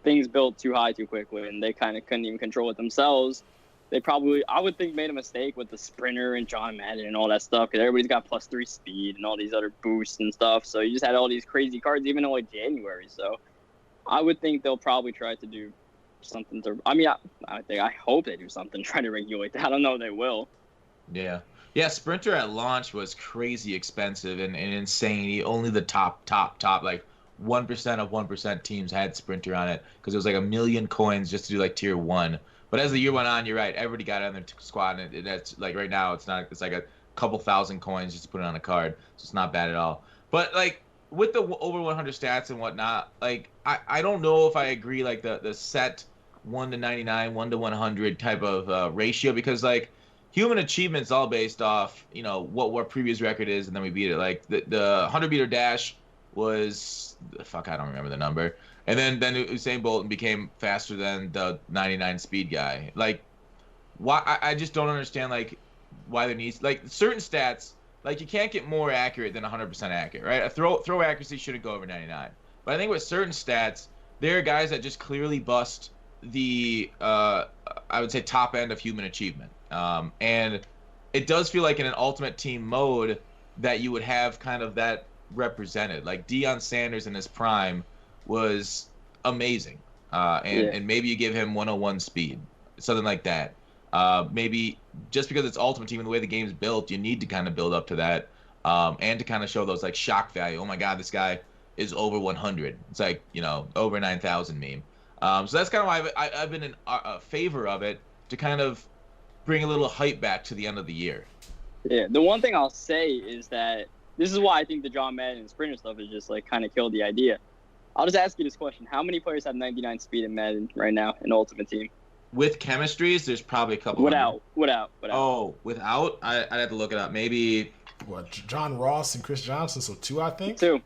things built too high too quickly, and they kind of couldn't even control it themselves. They probably, I would think, made a mistake with the sprinter and John Madden and all that stuff because everybody's got +3 speed and all these other boosts and stuff. So you just had all these crazy cards even in like January. So I would think they'll probably try to do something to. I mean, I hope they do something to try to regulate that. I don't know if they will. Yeah. Yeah, Sprinter at launch was crazy expensive and insane. Only the top, like 1% of 1% teams had Sprinter on it because it was like 1 million coins just to do like tier 1. But as the year went on, you're right. Everybody got on their squad, and that's like right now. It's not. It's like a couple thousand coins just to put it on a card, so it's not bad at all. But like with the over 100 stats and whatnot, like I don't know if I agree like the set 1 to 99, 1 to 100 type of ratio because like human achievement's all based off what previous record is, and then we beat it. Like the 100-meter dash was I don't remember the number. And then Usain Bolt became faster than the 99 speed guy. Like, why? I just don't understand like why there needs like certain stats. Like you can't get more accurate than 100% accurate, right? A throw accuracy shouldn't go over 99. But I think with certain stats, there are guys that just clearly bust the I would say top end of human achievement. And it does feel like in an Ultimate Team mode that you would have kind of that represented. Like Deion Sanders in his prime was amazing, and maybe you give him 101 speed, something like that. Maybe just because it's Ultimate Team and the way the game's built, you need to kind of build up to that, and to kind of show those like shock value. Oh my God, this guy is over 100. It's like over 9,000 meme. So that's kind of why I've been in favor of it to kind of bring a little hype back to the end of the year. Yeah, the one thing I'll say is that this is why I think the John Madden and Sprinter stuff is just like kind of killed the idea. I'll just ask you this question. How many players have 99 speed in Madden right now in Ultimate Team? With chemistries, there's probably a couple. Without. Oh, without? I'd have to look it up. Maybe. What, John Ross and Chris Johnson? So 2, I think? 2.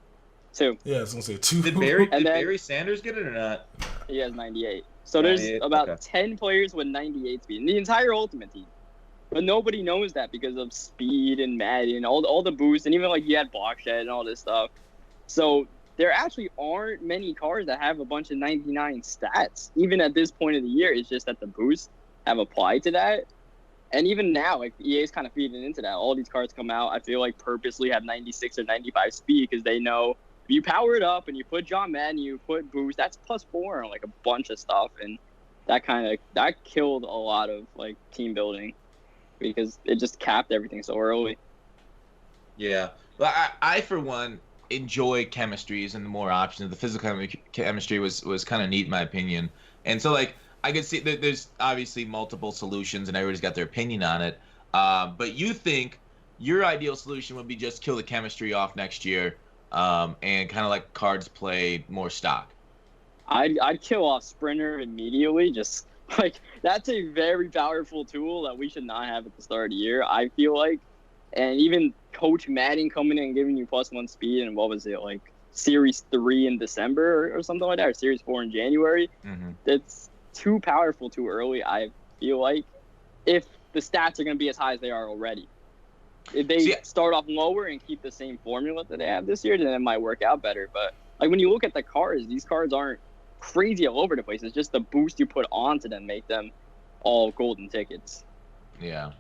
Yeah, I was going to say 2. Did Barry Sanders get it or not? He has 98. So there's about 10 players with 98 speed in the entire Ultimate Team. But nobody knows that because of speed and Madden, all the boosts, and even like you had block shed and all this stuff. So there actually aren't many cards that have a bunch of 99 stats. Even at this point of the year, it's just that the boosts have applied to that. And even now, like EA's kind of feeding into that. All these cards come out, I feel like purposely have 96 or 95 speed because they know if you power it up and you put John Madden, you put boost, that's +4 on like a bunch of stuff. And that killed a lot of like team building because it just capped everything so early. Yeah. Well, I for one, enjoy chemistries and the more options. The physical chemistry was kind of neat in my opinion. And so like I could see that there's obviously multiple solutions and everybody's got their opinion on it. But you think your ideal solution would be just kill the chemistry off next year, and kind of like cards play more stock. I'd kill off Sprinter immediately. Just like that's a very powerful tool that we should not have at the start of the year, I feel like. And even Coach Madden coming in and giving you +1 speed, and what was it, like Series 3 in December or something like that, or Series 4 in January. Mm-hmm. That's too powerful too early, I feel like, if the stats are going to be as high as they are already. if they start off lower and keep the same formula that they have this year, then it might work out better. But like when you look at the cards, these cards aren't crazy all over the place. It's just the boost you put onto them make them all golden tickets. Yeah.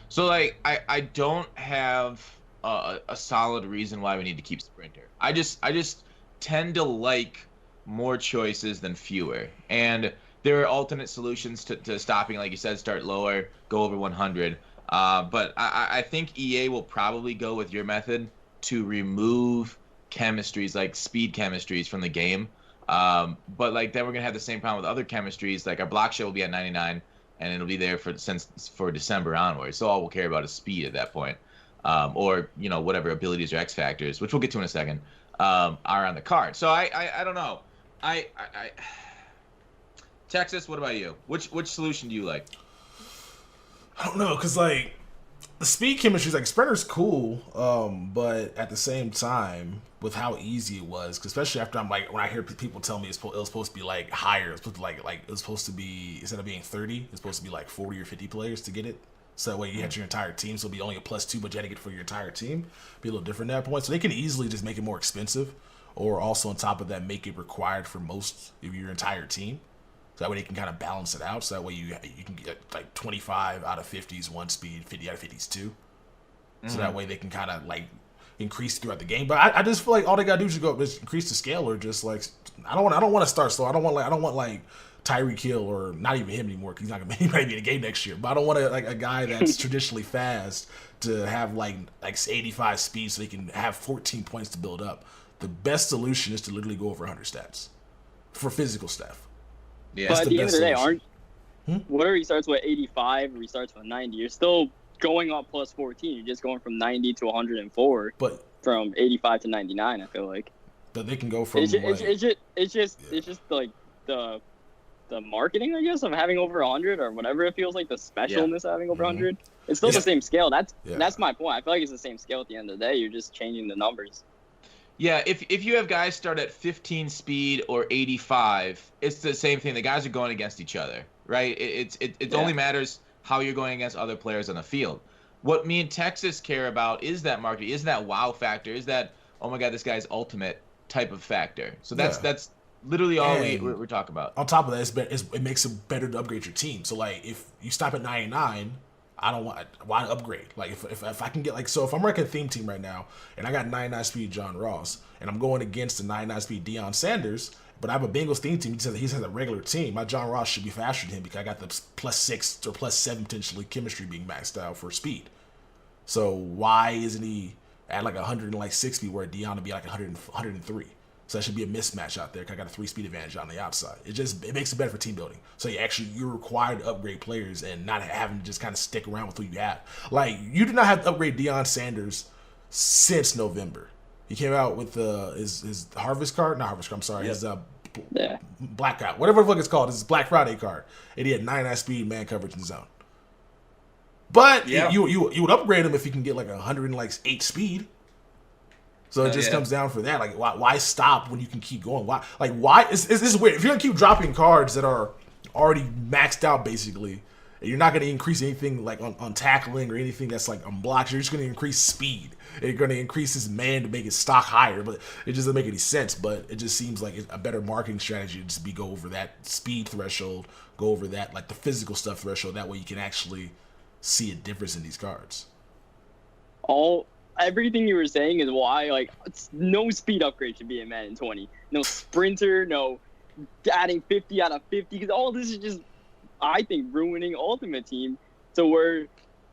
So like I don't have a solid reason why we need to keep Sprinter. I just tend to like more choices than fewer, and there are alternate solutions to stopping, like you said, start lower, go over 100. But I think EA will probably go with your method to remove chemistries like speed chemistries from the game. But like then we're gonna have the same problem with other chemistries. Like our block shell will be at 99, and it'll be there for December onwards. So all we'll care about is speed at that point, or whatever abilities or X factors, which we'll get to in a second, are on the card. So I don't know. Texas, what about you? Which solution do you like? I don't know, because like the speed chemistry, like Sprinter's cool, but at the same time, with how easy it was, 'cause especially after when I hear people tell me it was supposed to be like higher, it's supposed to it was supposed to be, instead of being 30, it's supposed to be like 40 or 50 players to get it. So that way you had your entire team, so it'll be only a +2, but you had to get it for your entire team. Be a little different at that point. So they can easily just make it more expensive, or also on top of that make it required for most of your entire team. So that way they can kind of balance it out. So that way you can get like 25 out of 50s one speed, 50 out of 50s two. So that way they can kind of like increase throughout the game. But I just feel like all they gotta do is just increase the scale, or just like I don't want to start slow. I don't want like Tyreek Hill, or not even him anymore, because he might be in the game next year. But I don't want a guy that's traditionally fast to have like 85 speed so they can have 14 points to build up. The best solution is to literally go over 100 stats for physical stuff. Yeah, but at the end of the day, whatever he starts with 85 or he starts with 90, you're still going up +14. You're just going from 90 to 104. But from 85 to 99, I feel like. But they can go from it's just like the marketing, I guess, of having over 100 or whatever it feels like, the specialness of having over 100. It's still the same scale. That's my point. I feel like it's the same scale at the end of the day. You're just changing the numbers. Yeah, if you have guys start at 15 speed or 85, it's the same thing. The guys are going against each other, right? It only matters how you're going against other players on the field. What me and Texas care about is that market, is that wow factor, is that, oh my god, this guy's ultimate type of factor. So that's literally all we're talking about. On top of that, it makes it better to upgrade your team. So like if you stop at 99, why upgrade? Like if I can get so if I'm working a theme team right now and I got 99 speed John Ross and I'm going against the 99 speed Deion Sanders, but I have a Bengals theme team, he has a regular team, my John Ross should be faster than him because I got the +6 or +7 potentially chemistry being maxed out for speed. So why isn't he at like 106 speed where Deion would be like 103? So that should be a mismatch out there because I got a 3-speed advantage on the outside. It makes it better for team building. So you're required to upgrade players and not having to just kind of stick around with who you have. Like, you do not have to upgrade Deion Sanders since November. He came out with his Harvest card, not Harvest card, I'm sorry, his Blackout, whatever the fuck it's called, his Black Friday card. And he had 99 speed man coverage in zone. But you would upgrade him if you can get like 108 speed. So it just comes down for that. Like, why stop when you can keep going? Why? This is weird. If you're gonna keep dropping cards that are already maxed out, basically, and you're not gonna increase anything like on tackling or anything that's like on blocks, you're just gonna increase speed. And you're gonna increase his man to make his stock higher, but it just doesn't make any sense. But it just seems like a better marketing strategy to just go over that speed threshold, go over that like the physical stuff threshold. That way you can actually see a difference in these cards. Everything you were saying is why no speed upgrade should be in Madden 20. No sprinter, no adding 50 out of 50, because all this is just, I think, ruining Ultimate Team to where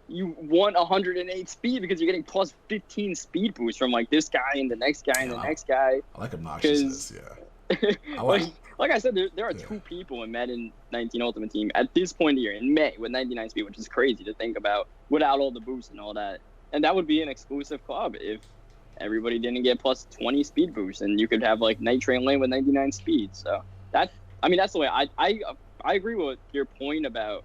you want 108 speed because you're getting +15 speed boost from like this guy and the next guy and the next guy. I like obnoxiousness, like I said, there are two people in Madden 19 Ultimate Team at this point of the year in May with 99 speed, which is crazy to think about without all the boosts and all that. And that would be an exclusive club if everybody didn't get +20 speed boost, and you could have like Night Train Lane with 99 speed. So that's the way I agree with your point about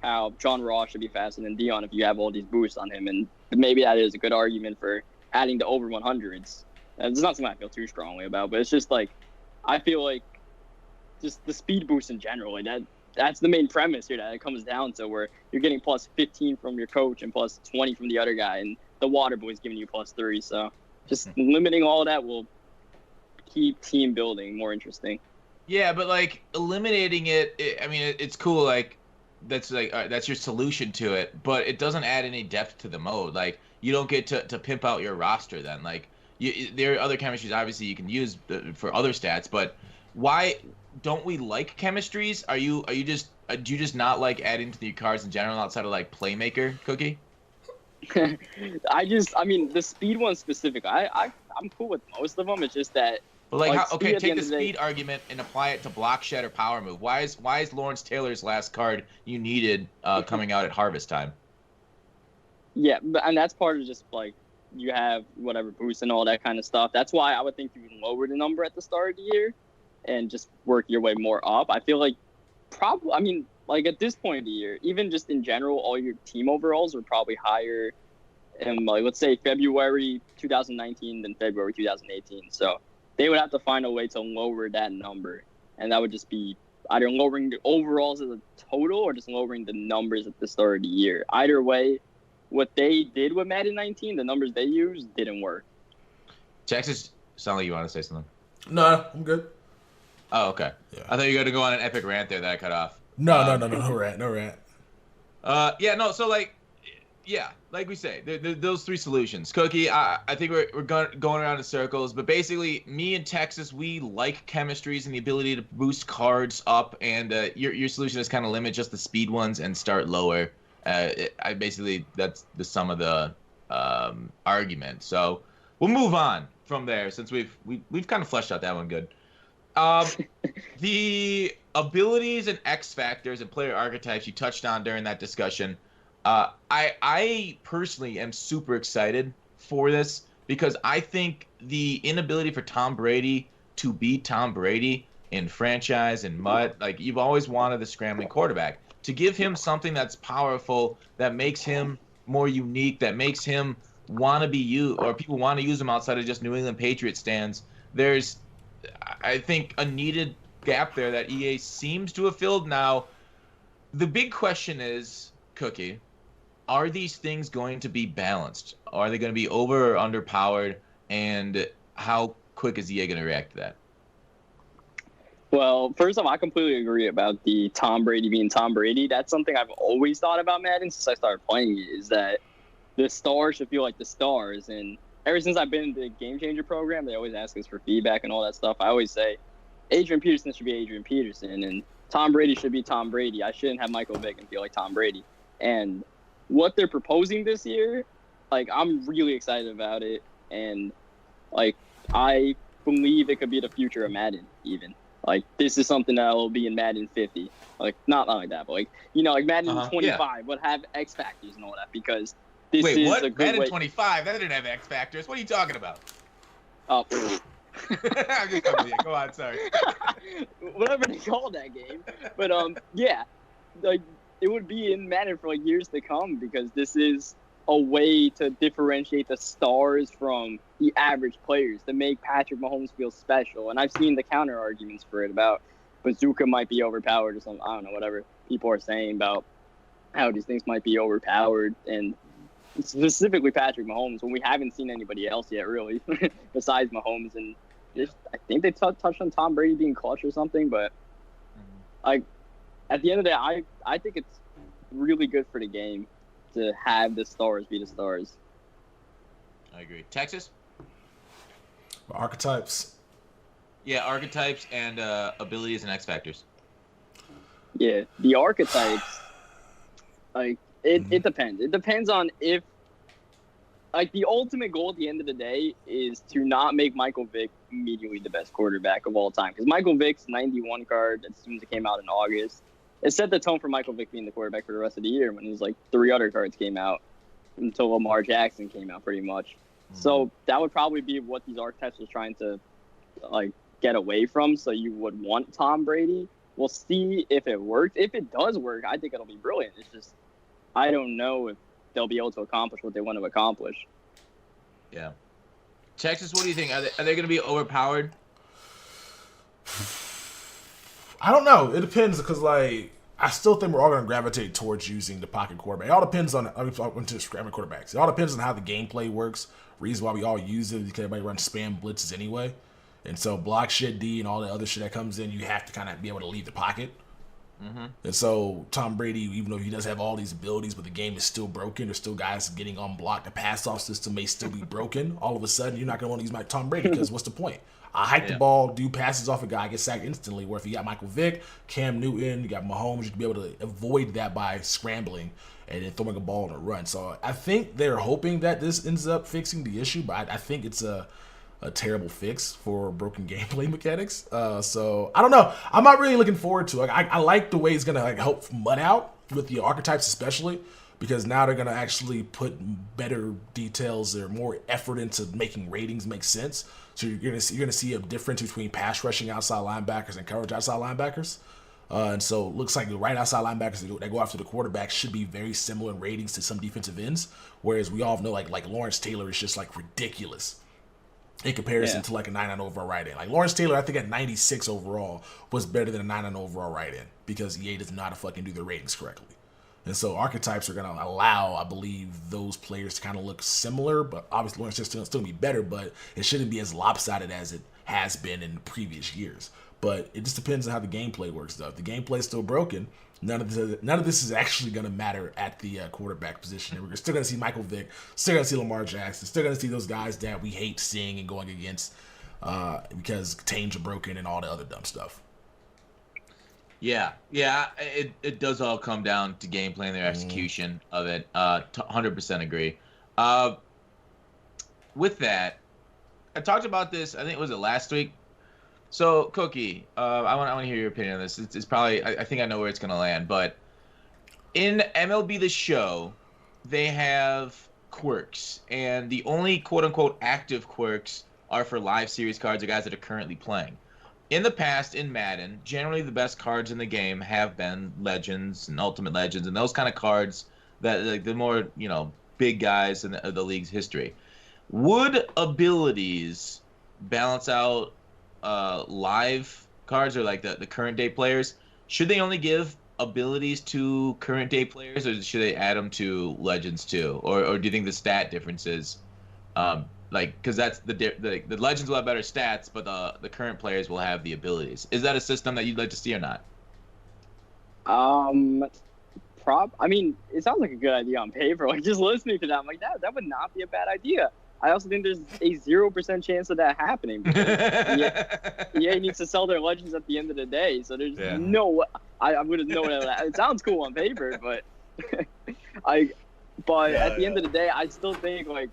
how John Ross should be faster than Deion if you have all these boosts on him, and maybe that is a good argument for adding the over 100s. It's not something I feel too strongly about, but it's just like I feel like just the speed boost in general, like that's the main premise here that it comes down to, where you're getting plus 15 from your coach and plus 20 from the other guy, and the water boy's giving you plus 3. So just limiting all of that will keep team building more interesting. Yeah, but like eliminating I mean, it's cool. Like that's your solution to it, but it doesn't add any depth to the mode. Like you don't get to pimp out your roster then. Like there are other chemistries obviously you can use for other stats, but why don't we like chemistries? Are you just do you just not like adding to the cards in general outside of like playmaker, Cookie? I mean, the speed one specific, I'm cool with most of them. It's just that. But like, speed take the speed argument and apply it to block, shed, or power move. Why is Lawrence Taylor's last card you needed coming out at harvest time? Yeah, and that's part of just like you have whatever boost and all that kind of stuff. That's why I would think you can lower the number at the start of the year and just work your way more up. I feel like I mean, like at this point of the year, even just in general, all your team overalls are probably higher in, like, let's say February 2019 than February 2018. So they would have to find a way to lower that number, and that would just be either lowering the overalls as a total or just lowering the numbers at the start of the year. Either way, what they did with Madden 19, the numbers they used, didn't work. Texas, sound like you want to say something? No, I'm good. Oh, okay. Yeah. I thought you were going to go on an epic rant there that I cut off. No rant. Yeah, no. So like, yeah, like we say, those three solutions. Cookie, I think we're going around in circles, but basically, me and Texas, we like chemistries and the ability to boost cards up, and your solution is kind of limit just the speed ones and start lower. I basically, that's the sum of the argument. So we'll move on from there since we've kind of fleshed out that one good. The abilities and X factors and player archetypes you touched on during that discussion. I personally am super excited for this because I think the inability for Tom Brady to beat Tom Brady in franchise and MUT, like you've always wanted the scrambling quarterback, to give him something that's powerful, that makes him more unique, that makes him want to be used, or people want to use him outside of just New England Patriots stands. There's, I think, a needed gap there that EA seems to have filled. Now, the big question is, Cookie, are these things going to be balanced? Are they going to be over or underpowered? And how quick is EA going to react to that? Well, first off, I completely agree about the Tom Brady being Tom Brady. That's something I've always thought about Madden since I started playing it, is that the stars should feel like the stars. And ever since I've been in the Game Changer program, they always ask us for feedback and all that stuff. I always say Adrian Peterson should be Adrian Peterson, and Tom Brady should be Tom Brady. I shouldn't have Michael Vick and feel like Tom Brady. And what they're proposing this year, like, I'm really excited about it. And, like, I believe it could be the future of Madden, even. Like, this is something that will be in Madden 50. Like, not like that, but, like, you know, like Madden 25 would have X factors and all that, because this is what? a good Madden way. 25? That didn't have X factors. What are you talking about? Oh, I'm just coming to you. Go on, sorry. whatever they call that game. But, yeah, like, it would be in Madden for, like, years to come, because this is a way to differentiate the stars from the average players, to make Patrick Mahomes feel special. And I've seen the counter arguments for it about Bazooka might be overpowered or something. I don't know, whatever people are saying about how these things might be overpowered. And specifically Patrick Mahomes, when we haven't seen anybody else yet, really, besides Mahomes. And just, I think they touched on Tom Brady being clutch or something. But like, at the end of the day, I think it's really good for the game to have the stars be the stars. I agree. Texas? Archetypes. Yeah, archetypes and abilities and X factors. Yeah, the archetypes, like, it depends. It depends on if, like, the ultimate goal at the end of the day is to not make Michael Vick immediately the best quarterback of all time. Because Michael Vick's 91 card, as soon as it came out in August, it set the tone for Michael Vick being the quarterback for the rest of the year, when his, like, 3 other cards came out until Lamar Jackson came out, pretty much. So that would probably be what these archetypes was trying to, like, get away from. So you would want Tom Brady. We'll see if it works. If it does work, I think it'll be brilliant. It's just, I don't know if they'll be able to accomplish what they want to accomplish. Yeah. Texas, what do you think? Are they going to be overpowered? I don't know. It depends, because, like, I still think we're all going to gravitate towards using the pocket quarterback. It all depends on, I went to scrapping quarterbacks. It all depends on how the gameplay works. Reason why we all use it is because everybody runs spam blitzes anyway. And so block shit D and all the other shit that comes in, you have to kind of be able to leave the pocket. Mm-hmm. And so Tom Brady, even though he does have all these abilities, but the game is still broken, there's still guys getting unblocked. The pass-off system may still be broken. All of a sudden, you're not going to want to use my Tom Brady because what's the point? I hike the ball, do passes off a guy, get sacked instantly. Where if you got Michael Vick, Cam Newton, you got Mahomes, you can be able to avoid that by scrambling and then throwing a ball on a run. So I think they're hoping that this ends up fixing the issue, but I think it's a terrible fix for broken gameplay mechanics. So I don't know. I'm not really looking forward to it. I like the way it's gonna help MUT out with the archetypes, especially because now they're gonna actually put better details or more effort into making ratings make sense. So you're gonna see a difference between pass rushing outside linebackers and coverage outside linebackers. And so it looks like the right outside linebackers that go after the quarterback should be very similar in ratings to some defensive ends. Whereas we all know like Lawrence Taylor is just like ridiculous in comparison to like a 99 overall right end. Like Lawrence Taylor, I think at 96 overall was better than a 99 overall right end because EA does not fucking do their ratings correctly. And so archetypes are going to allow, I believe, those players to kind of look similar, but obviously Lawrence Taylor still be better, but it shouldn't be as lopsided as it has been in previous years. But it just depends on how the gameplay works, though. If the gameplay is still broken, none of this is actually going to matter at the quarterback position. We're still going to see Michael Vick, still going to see Lamar Jackson, still going to see those guys that we hate seeing and going against because teams are broken and all the other dumb stuff. Yeah, it does all come down to gameplay and their execution of it. 100% agree. With that, I talked about this. I think was it last week. So, Cookie, I want to hear your opinion on this. It's probably I think I know where it's gonna land, but in MLB The Show, they have quirks, and the only quote unquote active quirks are for live series cards or guys that are currently playing. In the past, in Madden, generally the best cards in the game have been Legends and Ultimate Legends and those kind of cards that like the more big guys in the league's history. Would abilities balance out live cards or like the current day players? Should they only give abilities to current day players, or should they add them to Legends too? Or do you think the stat differences, because that's the Legends will have better stats, but the current players will have the abilities? Is that a system that you'd like to see or not? I mean, it sounds like a good idea on paper. Like just listening to that, I'm like that would not be a bad idea. I also think there's a 0% chance of that happening because EA needs to sell their Legends at the end of the day. So there's no way. I would have known that. It sounds cool on paper, but at the end of the day, I still think like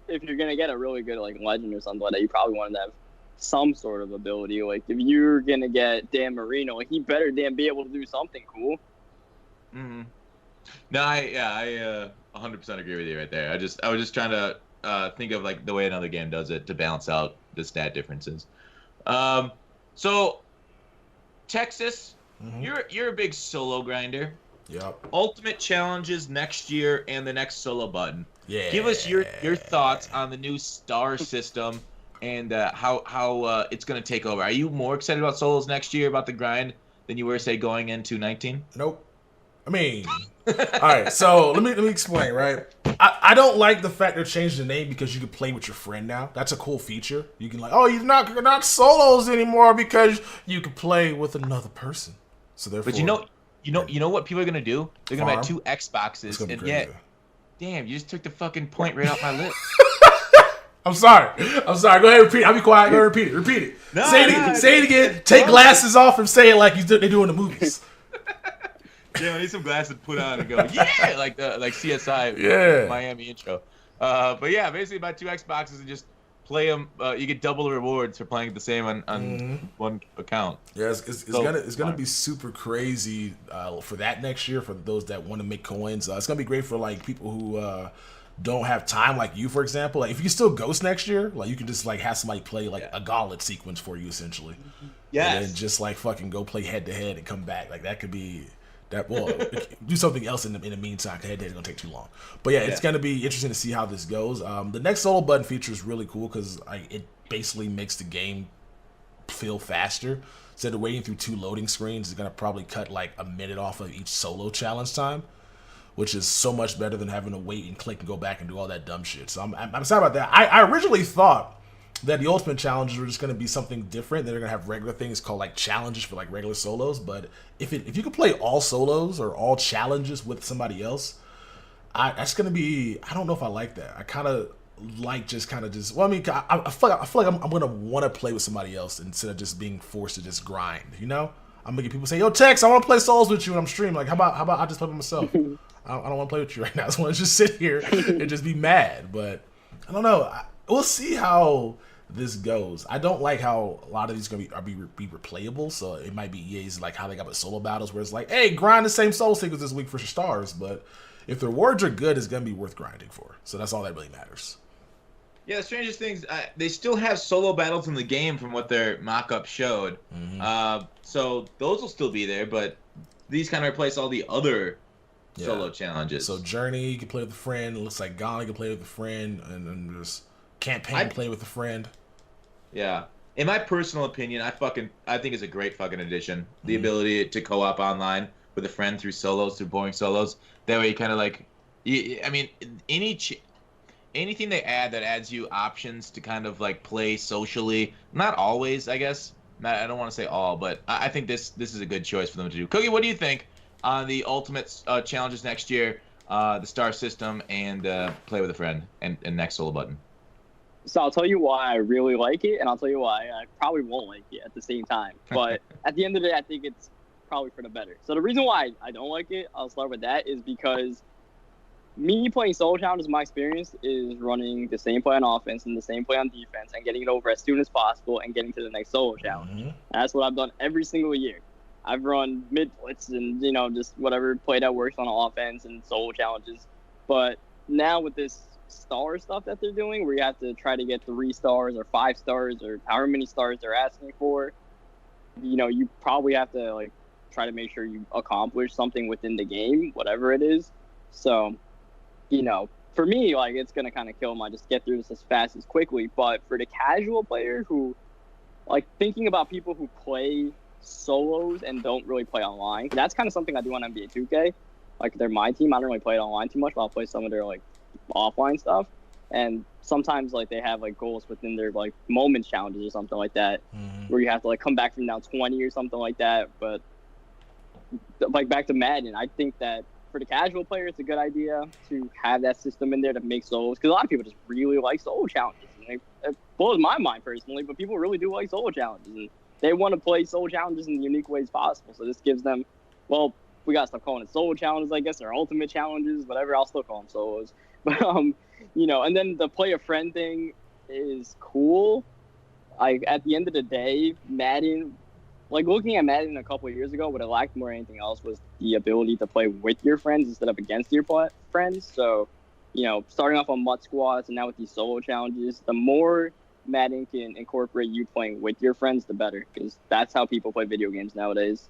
if you're gonna get a really good like Legend or something like that, you probably want to have some sort of ability. Like if you're gonna get Dan Marino, he better be able to do something cool. Mm-hmm. No, I 100% agree with you right there. I was just trying to think of like the way another game does it to balance out the stat differences. So Texas, you're a big solo grinder. Yep. Ultimate challenges next year and the next solo button. Yeah. Give us your thoughts on the new star system and how it's going to take over. Are you more excited about solos next year, about the grind, than you were, say, going into 19? Nope. I mean, all right. So let me explain. Right. I don't like the fact they're changing the name because you can play with your friend now. That's a cool feature. You can you're not solos anymore because you can play with another person. So therefore, but you know what people are gonna do? They're gonna buy 2 Xboxes, and yet, damn, you just took the fucking point right off my lip. I'm sorry. Go ahead and repeat it. I'll be quiet. Go ahead and repeat it. No, say it again. Take glasses off and say it like they do in the movies. Yeah, I need some glasses to put on and go, yeah, like CSI Miami intro. But yeah, basically buy 2 Xboxes and just play them. You get double the rewards for playing the same on one account. Yeah, it's gonna be super crazy for that next year for those that want to make coins. It's gonna be great for like people who don't have time, like you, for example. Like if you still Ghost next year, like you can just like have somebody play like a gauntlet sequence for you essentially. Yes. And then just like fucking go play head to head and come back. Like that could be. Do something else in the meantime. Head to head is gonna take too long. But yeah, it's gonna be interesting to see how this goes. The next solo button feature is really cool because it basically makes the game feel faster. instead of waiting through 2 loading screens, is going to probably cut like a minute off of each solo challenge time, which is so much better than having to wait and click and go back and do all that dumb shit. So I'm excited about that. I originally thought that the Ultimate challenges were just going to be something different. They're going to have regular things called like challenges for like regular solos. But if you could play all solos or all challenges with somebody else, that's going to be, I don't know if I like that. I kind of like well, I mean, I feel like I'm going to want to play with somebody else instead of just being forced to just grind, you know? I'm going to get people say, yo, Tex, I want to play solos with you when I'm streaming. Like, how about I just play by myself? I don't want to play with you right now. I just want to just sit here and just be mad. But I don't know. We'll see how this goes. I don't like how a lot of these are going to be replayable. So it might be EA's like how they got with solo battles where it's like, hey, grind the same soul sequence this week for stars. But if the rewards are good, it's going to be worth grinding for. So that's all that really matters. Yeah, the strangest things, they still have solo battles in the game from what their mock-up showed. So those will still be there, but these kind of replace all the other solo challenges. So Journey, you can play with a friend. It looks like Gone, you can play with a friend. And then there's Campaign, play with a friend. Yeah. In my personal opinion, I think it's a great fucking addition. The ability to co-op online with a friend through boring solos. That way you kind of like, I mean, anything they add that adds you options to kind of like play socially. Not always, I guess. I don't want to say all, but I think this is a good choice for them to do. Cookie, what do you think on the Ultimate challenges next year, the star system, and play with a friend, and next solo button? So I'll tell you why I really like it, and I'll tell you why I probably won't like it at the same time. But at the end of the day, I think it's probably for the better. So the reason why I don't like it, I'll start with that, is because me playing solo challenges, my experience is running the same play on offense and the same play on defense and getting it over as soon as possible and getting to the next solo challenge. And that's what I've done every single year. I've run mid blitz and, you know, just whatever play that works on offense and solo challenges. But now with this star stuff that they're doing, where you have to try to get 3 stars or 5 stars or however many stars they're asking for, you know, you probably have to like try to make sure you accomplish something within the game, whatever it is. So, you know, for me, like, it's going to kind of kill them. I just get through this as fast as quickly. But for the casual player who, like, thinking about people who play solos and don't really play online, that's kind of something I do on NBA 2K. Like, they're my team. I don't really play it online too much, but I'll play some of their, like, offline stuff. And sometimes, like, they have, like, goals within their, like, moments challenges or something like that, where you have to, like, come back from down 20 or something like that. But, like, back to Madden, I think that for the casual player, it's a good idea to have that system in there to make solos, because a lot of people just really like solo challenges. And it blows my mind personally, but people really do like solo challenges, and they want to play solo challenges in unique ways possible. So this gives them, well, we gotta stop calling it solo challenges, I guess, or ultimate challenges, whatever. I'll still call them solos. But you know, and then the play a friend thing is cool. Like, at the end of the day, Madden, like, looking at Madden a couple of years ago, what it lacked more than anything else was the ability to play with your friends instead of against your friends. So, you know, starting off on MUT squads and now with these solo challenges, the more Madden can incorporate you playing with your friends, the better, because that's how people play video games nowadays.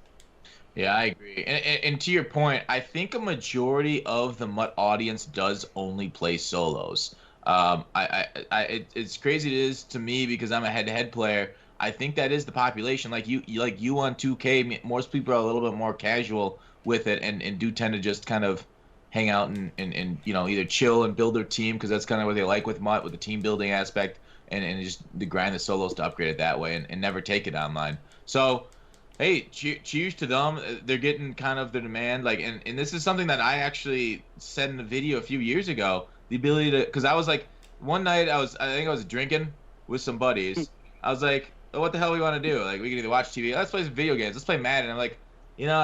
Yeah, I agree. And to your point, I think a majority of the MUT audience does only play solos. It's crazy it is to me because I'm a head-to-head player. I think that is the population. Like you on 2K, most people are a little bit more casual with it and do tend to just kind of hang out and you know, either chill and build their team, because that's kind of what they like with MUT, with the team building aspect, and just the grind the solos to upgrade it that way and never take it online. So, hey, cheers to them. They're getting kind of the demand. Like, and this is something that I actually said in a video a few years ago. The ability to, because I was like, one night I think I was drinking with some buddies. I was like, what the hell do we want to do? Like, we can either watch TV. Let's play some video games. Let's play Madden. I'm like, you know,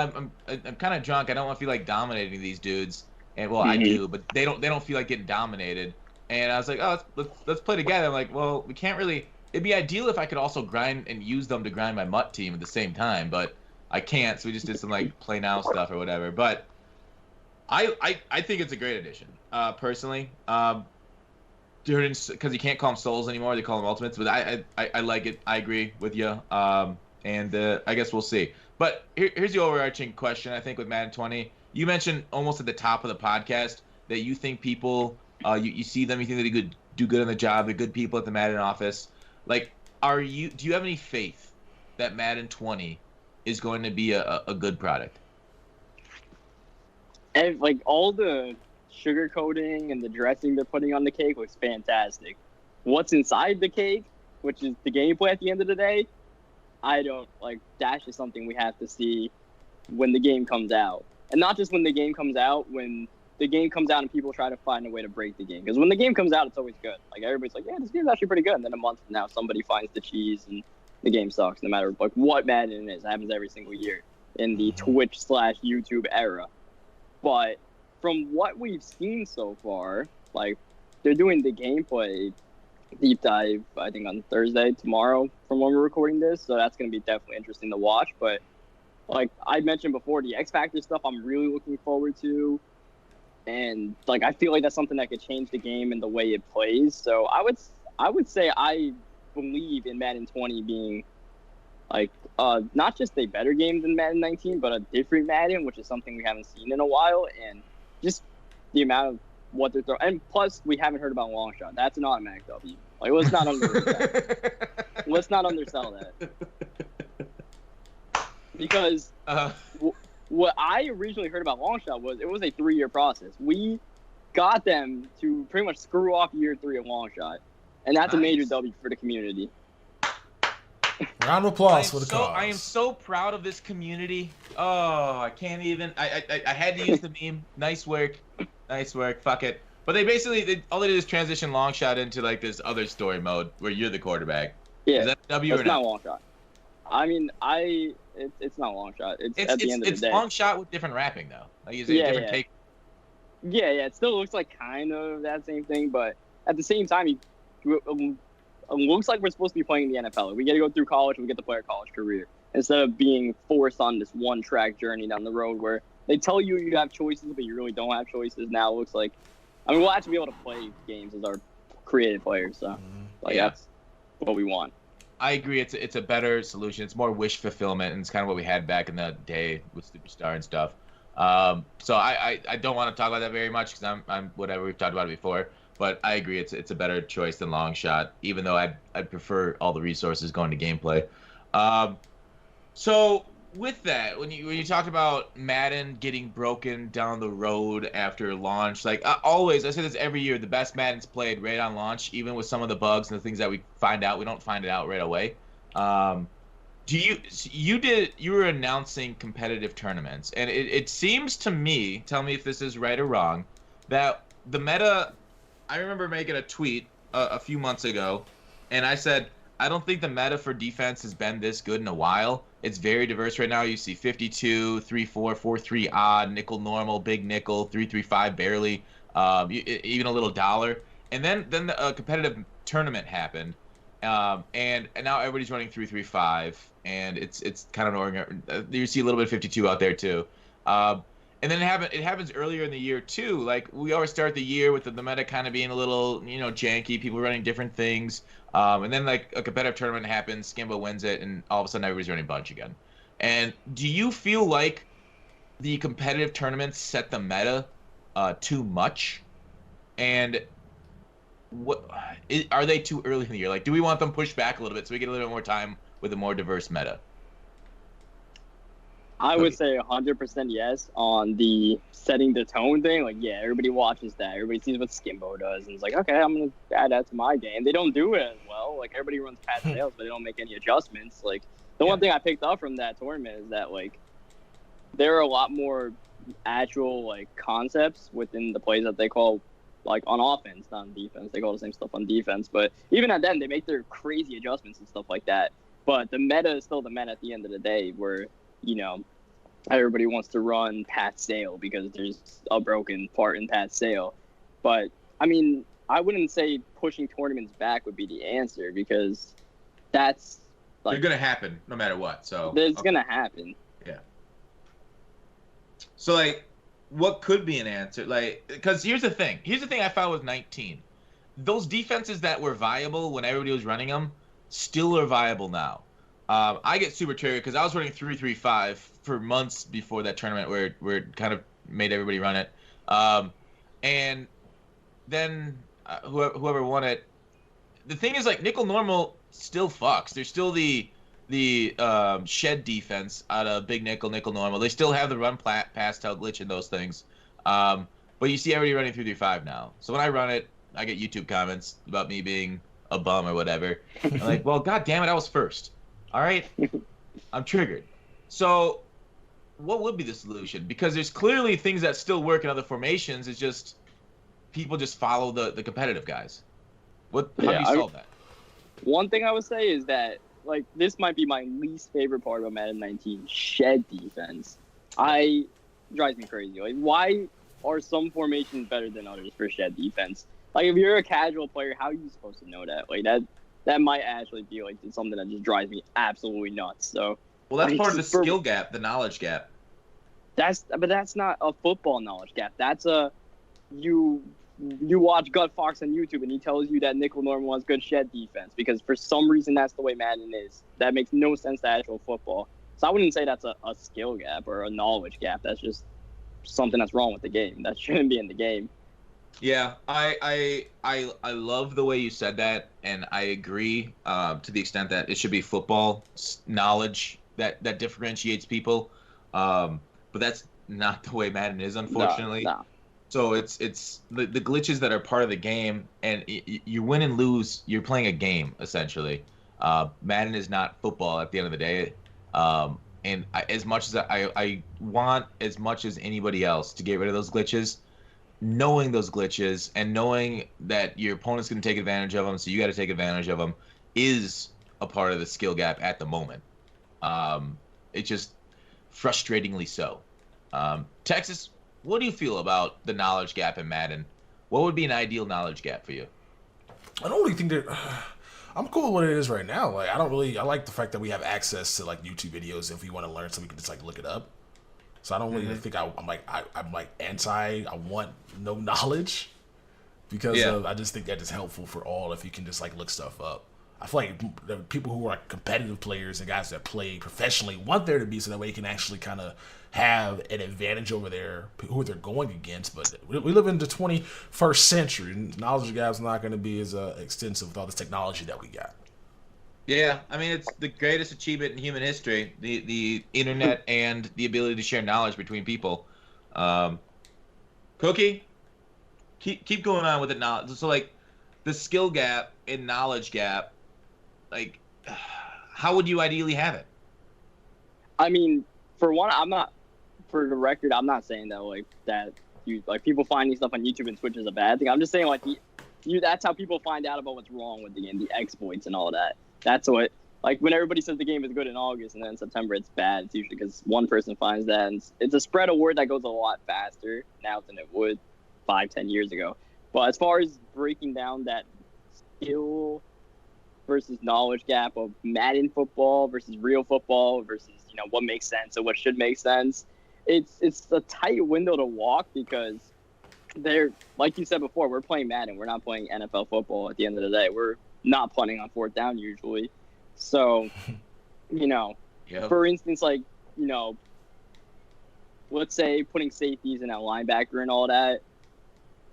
I'm kind of drunk. I don't want to feel like dominating these dudes. And well, I do, but they don't feel like getting dominated. And I was like, oh, let's play together. I'm like, well, we can't really. It'd be ideal if I could also grind and use them to grind my MUT team at the same time, but I can't. So we just did some like play now stuff or whatever. But I think it's a great addition, personally. Because you can't call them souls anymore; they call them ultimates. But I like it. I agree with you. And I guess we'll see. But here's the overarching question. I think with Madden 20, you mentioned almost at the top of the podcast that you think people, you see them, you think they do good on the job. They're good people at the Madden office. Like, do you have any faith that Madden 20 is going to be a good product? And like all the sugar coating and the dressing they're putting on the cake looks fantastic. What's inside the cake, which is the gameplay at the end of the day, I don't like. That's just something we have to see when the game comes out, and not just when the game comes out. When the game comes out and people try to find a way to break the game, because when the game comes out, it's always good. Like everybody's like, yeah, this game's actually pretty good. And then a month from now, somebody finds the cheese and the game sucks. No matter like what Madden is, it happens every single year in the Twitch/YouTube era. But from what we've seen so far, like they're doing the gameplay deep dive, I think on Thursday, tomorrow, from when we're recording this. So that's going to be definitely interesting to watch. But like I mentioned before, the X Factor stuff I'm really looking forward to. And like I feel like that's something that could change the game and the way it plays. So I would say I believe in Madden 20 being like not just a better game than Madden 19, but a different Madden, which is something we haven't seen in a while. And just the amount of what they're throwing, and plus we haven't heard about long shot. That's an automatic W. Like let's not undersell that. Because what I originally heard about long shot was it was a 3-year process. We got them to pretty much screw off year 3 of long shot, and that's a major W for the community. Round of applause for the cause. I am so proud of this community. Oh, I can't even. I had to use the meme. Nice work. Nice work. Fuck it. But they basically, all they did is transition long shot into like this other story mode where you're the quarterback. Yeah. Is that a W or not long shot. I mean, it's not long shot. It's at the end of the day. It's long shot with different wrapping though. Like it's a different take. Yeah. It still looks like kind of that same thing, but at the same time, it looks like we're supposed to be playing in the NFL. We get to go through college, we get to play our college career instead of being forced on this one track journey down the road where they tell you you have choices, but you really don't have choices. Now it looks like, I mean, we'll actually be able to play games as our creative players. So, that's what we want. I agree. It's a better solution. It's more wish fulfillment, and it's kind of what we had back in the day with Superstar and stuff. So I don't want to talk about that very much because I'm whatever, we've talked about it before. But I agree, it's a better choice than long shot, even though I'd prefer all the resources going to gameplay. So with that, when you talked about Madden getting broken down the road after launch, like I say this every year, the best Madden's played right on launch, even with some of the bugs and the things that we find out, we don't find it out right away. You were announcing competitive tournaments, and it seems to me, tell me if this is right or wrong, that the meta. I remember making a tweet a few months ago, and I said, I don't think the meta for defense has been this good in a while. It's very diverse right now. You see 52, 3-4, 4-3 odd, nickel normal, big nickel, 3-3-5 barely, even a little dollar. And then the competitive tournament happened, and now everybody's running 3-3-5, and it's kind of you see a little bit of 52 out there too. And then it happens earlier in the year too. Like we always start the year with the meta kind of being a little, janky, people running different things. And then like a competitive tournament happens, Skimbo wins it, and all of a sudden everybody's running bunch again. And do you feel like the competitive tournaments set the meta too much? And are they too early in the year? Like, do we want them pushed back a little bit so we get a little bit more time with a more diverse meta? I would say 100% yes on the setting the tone thing. Like, yeah, everybody watches that. Everybody sees what Skimbo does. And it's like, okay, I'm going to add that to my game. They don't do it as well. Like, everybody runs past sales, but they don't make any adjustments. Like, the one thing I picked up from that tournament is that, like, there are a lot more actual, like, concepts within the plays that they call, like, on offense, not on defense. They call the same stuff on defense. But even at then, they make their crazy adjustments and stuff like that. But the meta is still the meta at the end of the day where, everybody wants to run Pat Sale because there's a broken part in Pat Sale. But, I mean, I wouldn't say pushing tournaments back would be the answer because that's, like... They're going to happen no matter what, so... It's going to happen. Yeah. So, like, what could be an answer? Like, because here's the thing. Here's the thing I found with 19. Those defenses that were viable when everybody was running them still are viable now. I get super triggered because I was running 3-3-5 for months before that tournament where it kind of made everybody run it. And then whoever won it, the thing is, like, nickel normal still fucks. There's still the shed defense out of big nickel normal. They still have the run pass tell glitch in those things. But you see everybody running 3-3-5 now. So when I run it, I get YouTube comments about me being a bum or whatever. I'm like, well, god damn it, I was first. All right, I'm triggered. So what would be the solution? Because there's clearly things that still work in other formations. It's just people just follow the competitive guys. How do you solve that? One thing I would say is that, like, this might be my least favorite part about Madden 19, shed defense. Drives me crazy. Like, why are some formations better than others for shed defense? Like, if you're a casual player, how are you supposed to know that? Like, that might actually be, like, something that just drives me absolutely nuts. So, well, that's like, part of the skill gap, the knowledge gap. But that's not a football knowledge gap. That's you watch Gut Fox on YouTube and he tells you that nickel normal has good shed defense because for some reason that's the way Madden is. That makes no sense to actual football. So I wouldn't say that's a skill gap or a knowledge gap. That's just something that's wrong with the game. That shouldn't be in the game. Yeah, I love the way you said that, and I agree to the extent that it should be football knowledge that differentiates people. But that's not the way Madden is, unfortunately. No. So it's the glitches that are part of the game, and you win and lose. You're playing a game essentially. Madden is not football at the end of the day. And as much as I want, as much as anybody else, to get rid of those glitches, knowing those glitches and knowing that your opponent's going to take advantage of them, so you got to take advantage of them, is a part of the skill gap at the moment. It's just frustratingly so. Texas, what do you feel about the knowledge gap in Madden? What would be an ideal knowledge gap for you? I don't really think that. I'm cool with what it is right now. Like, I like the fact that we have access to like YouTube videos if we want to learn, so we can just like look it up. So I don't really think I'm like anti. I want no knowledge because I just think that is helpful for all if you can just like look stuff up. I feel like the people who are competitive players and guys that play professionally want there to be so that way you can actually kind of have an advantage over there who they're going against. But we live in the 21st century, and knowledge gap's not going to be as extensive with all this technology that we got. Yeah, I mean, it's the greatest achievement in human history, the internet and the ability to share knowledge between people. Cookie, keep going on with the knowledge. So, like, the skill gap and knowledge gap, like, how would you ideally have it? I mean, for one, for the record, I'm not saying that, like, that you, like, people finding stuff on YouTube and Twitch is a bad thing. I'm just saying, like, that's how people find out about what's wrong with the game, the exploits and all that. That's what, like, when everybody says the game is good in August and then in September it's bad, it's usually because one person finds that. And it's a spread of word that goes a lot faster now than it would 5-10 years ago. But as far as breaking down that skill versus knowledge gap of Madden football versus real football versus, you know, what makes sense and what should make sense, it's a tight window to walk because they're, like you said before, we're playing Madden. We're not playing NFL football at the end of the day. We're not punting on fourth down usually. So, you know, for instance, like, you know, let's say putting safeties in at linebacker and all that,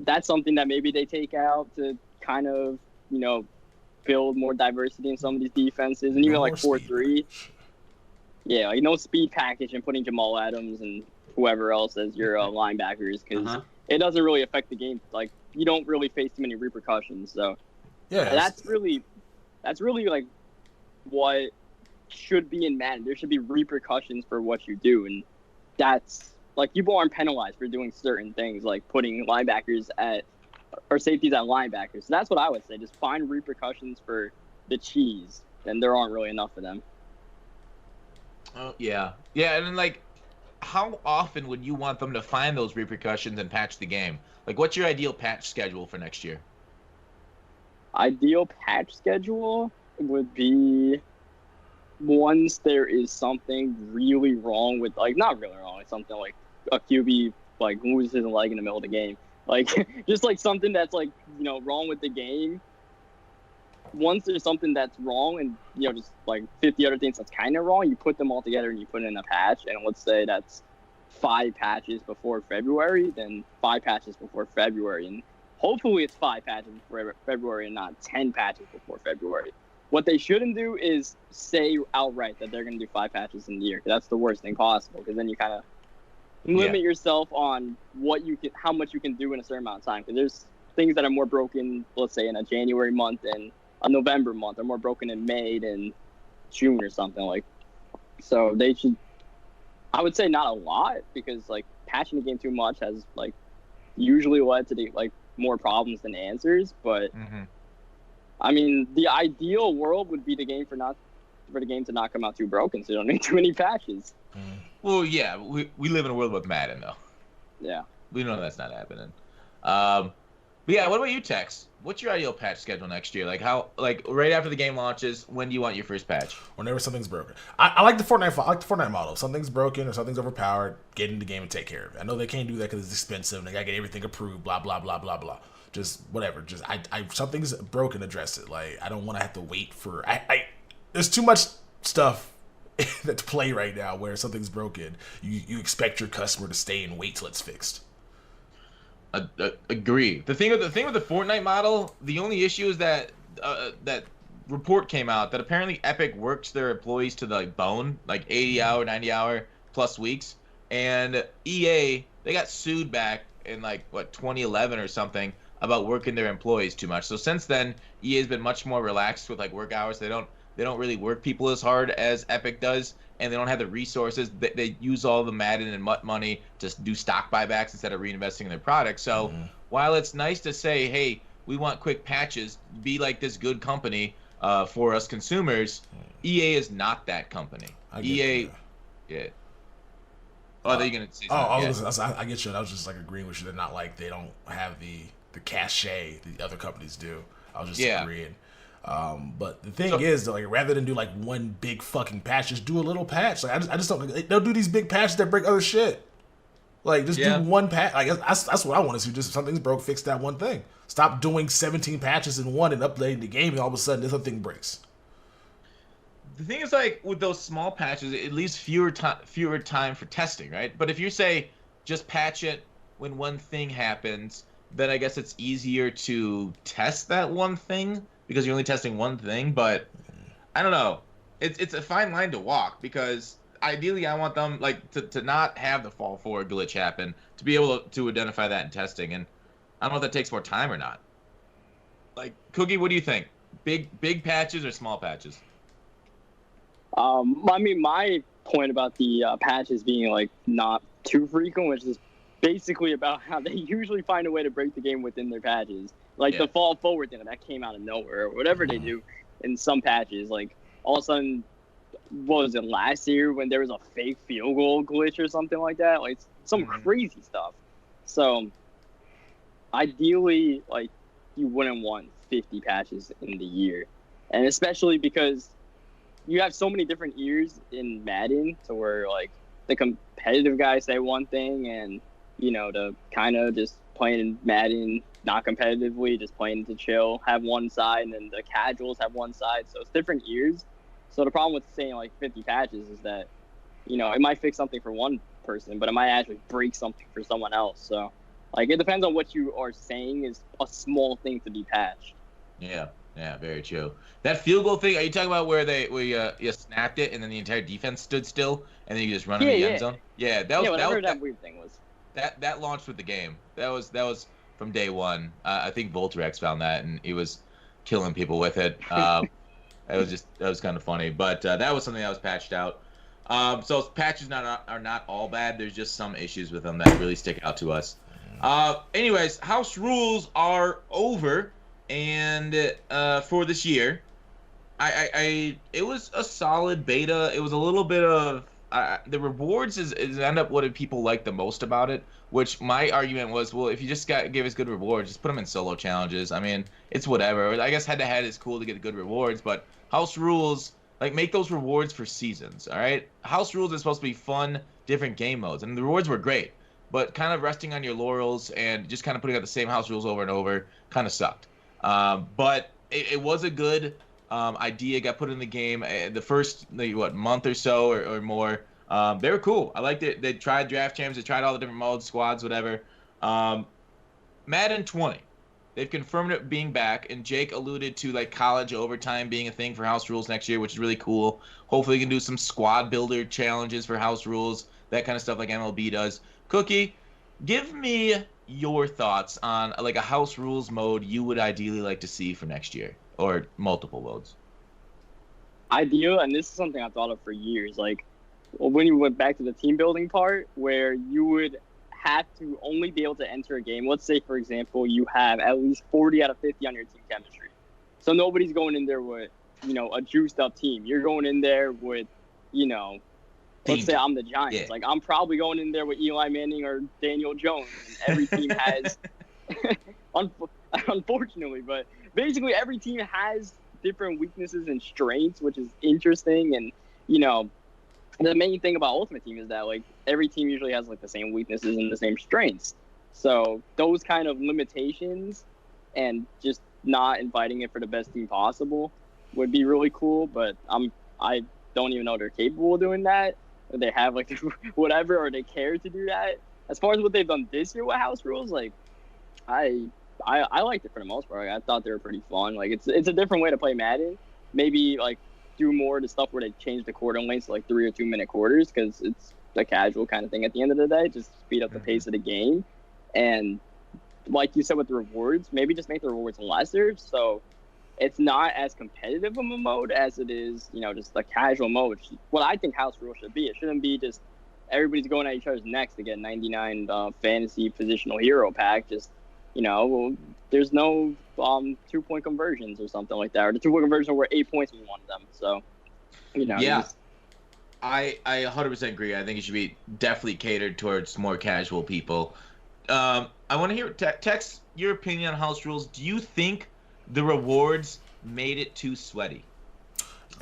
that's something that maybe they take out to kind of, you know, build more diversity in some of these defenses. And even like 4-3. Yeah, like no speed package and putting Jamal Adams and whoever else as your linebackers because it doesn't really affect the game. Like, you don't really face too many repercussions. So, yeah, that's really like what should be in Madden. There should be repercussions for what you do, and that's like people aren't penalized for doing certain things, like putting linebackers at or safeties at linebackers. So that's what I would say. Just find repercussions for the cheese, and there aren't really enough of them. Oh yeah, and then, like, how often would you want them to find those repercussions and patch the game? Like, what's your ideal patch schedule for next year? Ideal patch schedule would be once there is something really wrong with, like, not really wrong, like something like a QB like loses his leg in the middle of the game, like just like something that's like, you know, wrong with the game. Once there's something that's wrong and, you know, just like 50 other things that's kind of wrong, you put them all together and you put in a patch. And let's say that's 5 patches before February, then 5 patches before February. And hopefully it's 5 patches before February and not 10 patches before February. What they shouldn't do is say outright that they're going to do 5 patches in the year. That's the worst thing possible, because then you kind of limit yourself on how much you can do in a certain amount of time. Because there's things that are more broken, let's say, in a January month and a November month, are more broken in May than June or something like. So they should, I would say, not a lot, because like patching the game too much has like usually led to more problems than answers. But I mean, the ideal world would be for the game to not come out too broken, so you don't need too many patches. Well, yeah, we live in a world with Madden, though. Yeah. We know that's not happening. But yeah, what about you, Tex? What's your ideal patch schedule next year? Like right after the game launches, when do you want your first patch? Whenever something's broken. I like the Fortnite model. If something's broken or something's overpowered, get in the game and take care of it. I know they can't do that because it's expensive and they gotta get everything approved, blah, blah, blah, blah, blah. Just whatever. Just something's broken, address it. Like, I don't want to have to wait for... There's too much stuff that's play right now where something's broken. You expect your customer to stay and wait till it's fixed. Agree. The thing with the Fortnite model, the only issue is that that report came out that apparently Epic works their employees to the bone, like 80-hour, 90-hour plus weeks, and EA, they got sued back in 2011 or something about working their employees too much. So since then, EA has been much more relaxed with work hours. They don't really work people as hard as Epic does, and they don't have the resources. They use all the Madden and MUT money to do stock buybacks instead of reinvesting in their product. So while it's nice to say, hey, we want quick patches, be like this good company for us consumers, EA is not that company. EA, yeah. Oh, are you gonna say something? I get you. I was just agreeing with you. They're not they don't have the cachet the other companies do. I was just agreeing. But the thing is, though, rather than do one big fucking patch, just do a little patch. I just don't. They'll do these big patches that break other shit. Just do one patch. That's what I want to see. Just something's broke, fix that one thing. Stop doing 17 patches in one and updating the game, and all of a sudden this other thing breaks. The thing is, with those small patches, it leaves fewer time for testing, right? But if you say just patch it when one thing happens, then I guess it's easier to test that one thing, because you're only testing one thing. But I don't know. It's a fine line to walk, because ideally I want them to not have the fall forward glitch happen, to be able to identify that in testing. And I don't know if that takes more time or not. Cookie, what do you think? Big patches or small patches? I mean, my point about the patches being not too frequent, which is basically about how they usually find a way to break the game within their patches. The fall forward thing that came out of nowhere, or whatever they do in some patches. All of a sudden, what was it, last year when there was a fake field goal glitch or something like that? Some crazy stuff. So, ideally, you wouldn't want 50 patches in the year. And especially because you have so many different years in Madden, to where, the competitive guys say one thing, and, the kind of just playing Madden not competitively, just playing to chill, have one side, and then the casuals have one side. So it's different years. So the problem with saying 50 patches is that, it might fix something for one person, but it might actually break something for someone else. So it depends on what you are saying is a small thing to be patched. Yeah, very true. That field goal thing, are you talking about where you snapped it and then the entire defense stood still and then you just run in the end zone? Yeah, that weird thing was. That launched with the game. That was from day one. I think Voltrex found that, and he was killing people with it. That was kind of funny, but that was something that was patched out. So patches are not all bad. There's just some issues with them that really stick out to us. Anyways, house rules are over, and for this year, it was a solid beta. It was a little bit of the rewards is end up what people like the most about it. Which my argument was, well, if you just give us good rewards, just put them in solo challenges. I mean, it's whatever. I guess head-to-head is cool to get good rewards, but house rules, make those rewards for seasons, all right? House rules is supposed to be fun, different game modes, and the rewards were great, but kind of resting on your laurels and just kind of putting out the same house rules over and over kind of sucked. But it was a good idea, got put in the game. The first, month or so or more, they were cool. I liked it. They tried draft champs. They tried all the different modes, squads, whatever. Madden 20. They've confirmed it being back, and Jake alluded to like college overtime being a thing for house rules next year, which is really cool. Hopefully, we can do some squad builder challenges for house rules, that kind of stuff like MLB does. Cookie, give me your thoughts on like a house rules mode you would ideally like to see for next year, or multiple modes. Ideal, and this is something I've thought of for years. Like, when you went back to the team building part, where you would have to only be able to enter a game. Let's say, for example, you have at least 40 out of 50 on your team chemistry. So nobody's going in there with, a juiced up team. You're going in there with, let's say I'm the Giants. Yeah. Like, I'm probably going in there with Eli Manning or Daniel Jones. And every team has, unfortunately, but basically every team has different weaknesses and strengths, which is interesting. And, the main thing about Ultimate Team is that, like, every team usually has, like, the same weaknesses and the same strengths. So those kind of limitations and just not inviting it for the best team possible would be really cool. But I don't even know if they're capable of doing that, or they have, like, whatever, or they care to do that. As far as what they've done this year with house rules, like, I liked it for the most part. Like, I thought they were pretty fun. Like, it's a different way to play Madden. Maybe, like, do more of the stuff where they change the quarter lengths to like 3 or 2 minute quarters, because it's a casual kind of thing at the end of the day. Just speed up the pace of the game. And like you said with the rewards, maybe just make the rewards lesser, so it's not as competitive of a mode as it is, just a casual mode. What I think house rules should be. It shouldn't be just everybody's going at each other's necks to get 99 fantasy positional hero pack. Just, there's no 2-point conversions or something like that, or the 2-point conversions were 8 points when you wanted them. So, Yeah, I 100% agree. I think it should be definitely catered towards more casual people. I want to hear Tex, your opinion on house rules. Do you think the rewards made it too sweaty?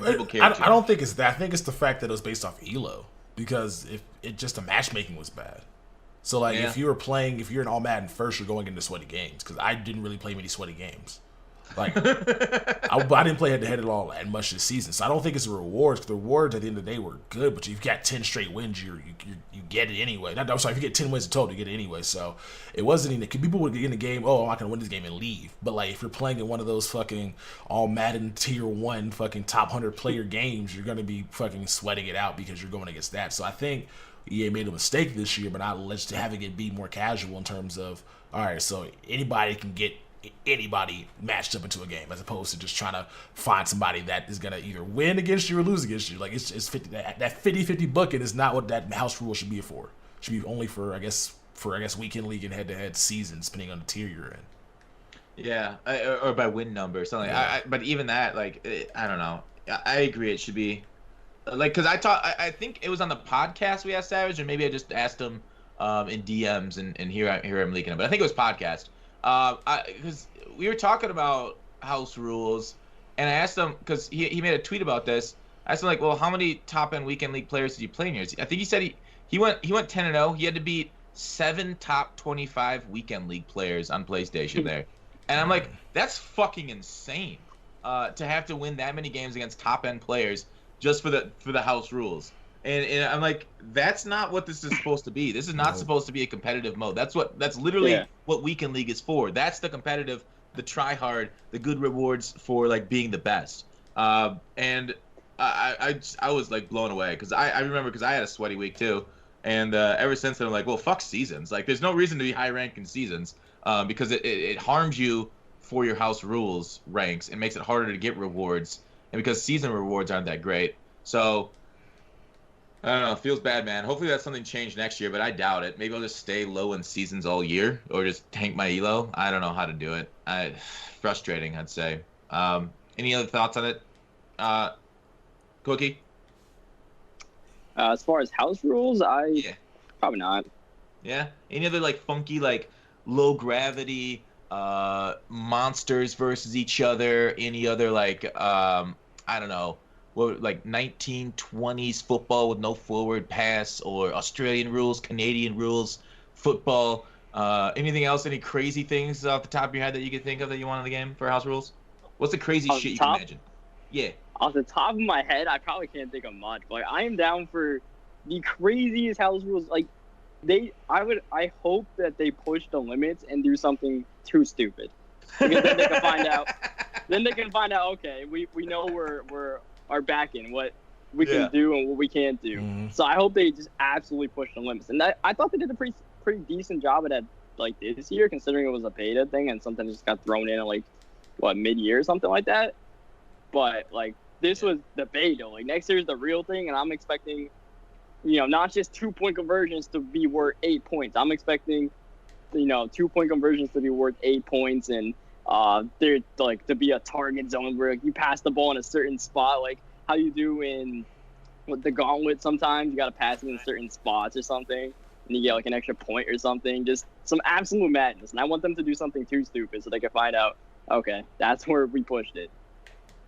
I don't think it's that. I think it's the fact that it was based off ELO, because if it just the matchmaking was bad. So, like, if you're an all Madden first, you're going into sweaty games, because I didn't really play many sweaty games. Like, I didn't play head-to-head at all at much this season. So I don't think it's the rewards, because the rewards at the end of the day were good, but you've got 10 straight wins, you get it anyway. I'm sorry, if you get 10 wins in total, you get it anyway. So it wasn't even, people would get in the game, I'm not going to win this game and leave. But, like, if you're playing in one of those fucking all Madden tier 1 fucking top 100 player games, you're going to be fucking sweating it out because you're going against that. So I think EA made a mistake this year, but not having it be more casual in terms of, all right, so anybody can get anybody matched up into a game, as opposed to just trying to find somebody that is going to either win against you or lose against you. Like, it's 50, that 50-50 bucket is not what that house rule should be for. It should be only for, I guess, weekend league and head-to-head seasons, depending on the tier you're in. Yeah, or by win number or something. Yeah. But even that, like, I don't know. I agree. It should be like, because I think it was on the podcast we asked Savage, or maybe I just asked him in DMs, and here I'm leaking it. But I think it was podcast. Because we were talking about house rules, and I asked him, because he made a tweet about this. I asked him, like, well, how many top end weekend league players did you play in yours? I think he said he went 10-0. He had to beat 7 top 25 weekend league players on PlayStation there, and I'm like, that's fucking insane. To have to win that many games against top end players just for the house rules. And I'm like, that's not what this is supposed to be. This is not supposed to be a competitive mode. That's literally what Weekend League is for. That's the competitive, the try hard, the good rewards for, like, being the best. And I was, like, blown away, because I remember, because I had a sweaty week too, and ever since then I'm like, well, fuck seasons. Like, there's no reason to be high ranked in seasons, because it harms you for your house rules ranks. It makes it harder to get rewards, and because season rewards aren't that great. So I don't know. It feels bad, man. Hopefully that's something changed next year, but I doubt it. Maybe I'll just stay low in seasons all year, or just tank my elo. I don't know how to do it. Frustrating, I'd say. Any other thoughts on it, Cookie? As far as house rules, probably not. Yeah. Any other, like, funky, like, low gravity monsters versus each other? Any other, like, I don't know, like 1920s football with no forward pass, or Australian rules, Canadian rules, football? Anything else? Any crazy things off the top of your head that you could think of that you want in the game for house rules? What's the crazy shit you can imagine? Yeah. Off the top of my head, I probably can't think of much. But, like, I am down for the craziest house rules. Like, I hope that they push the limits and do something too stupid. Because then they can find out. Then they can find out. Okay, we know we're our back in what we can do and what we can't do. Mm-hmm. So I hope they just absolutely push the limits. And I thought they did a pretty decent job of that, like this year, considering it was a beta thing and something just got thrown in at like mid-year or something like that. But like this was the beta. Like next year's the real thing, and I'm expecting, not just 2-point conversions to be worth 8 points. I'm expecting, 2-point conversions to be worth 8 points, and there like to be a target zone where you pass the ball in a certain spot, like how you do in with the gauntlet. Sometimes you got to pass it in certain spots or something, and you get like an extra point or something. Just some absolute madness. And I want them to do something too stupid so they can find out, okay, that's where we pushed it.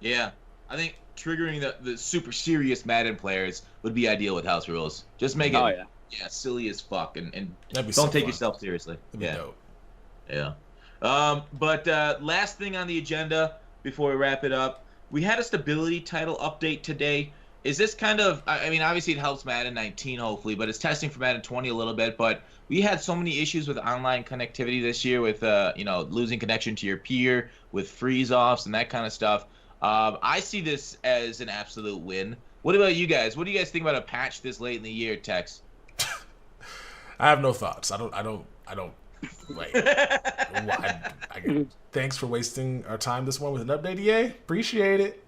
Yeah, I think triggering the super serious Madden players would be ideal with house rules. Just make it silly as fuck and don't take yourself seriously. Yeah. But last thing on the agenda before we wrap it up, we had a stability title update today. Is this kind of, I mean, obviously it helps Madden 19 hopefully, but it's testing for Madden 20 a little bit. But we had so many issues with online connectivity this year with, losing connection to your peer, with freeze-offs and that kind of stuff. I see this as an absolute win. What about you guys? What do you guys think about a patch this late in the year, Tex? I have no thoughts. I don't. Like, thanks for wasting our time this one with an update, EA. Appreciate it.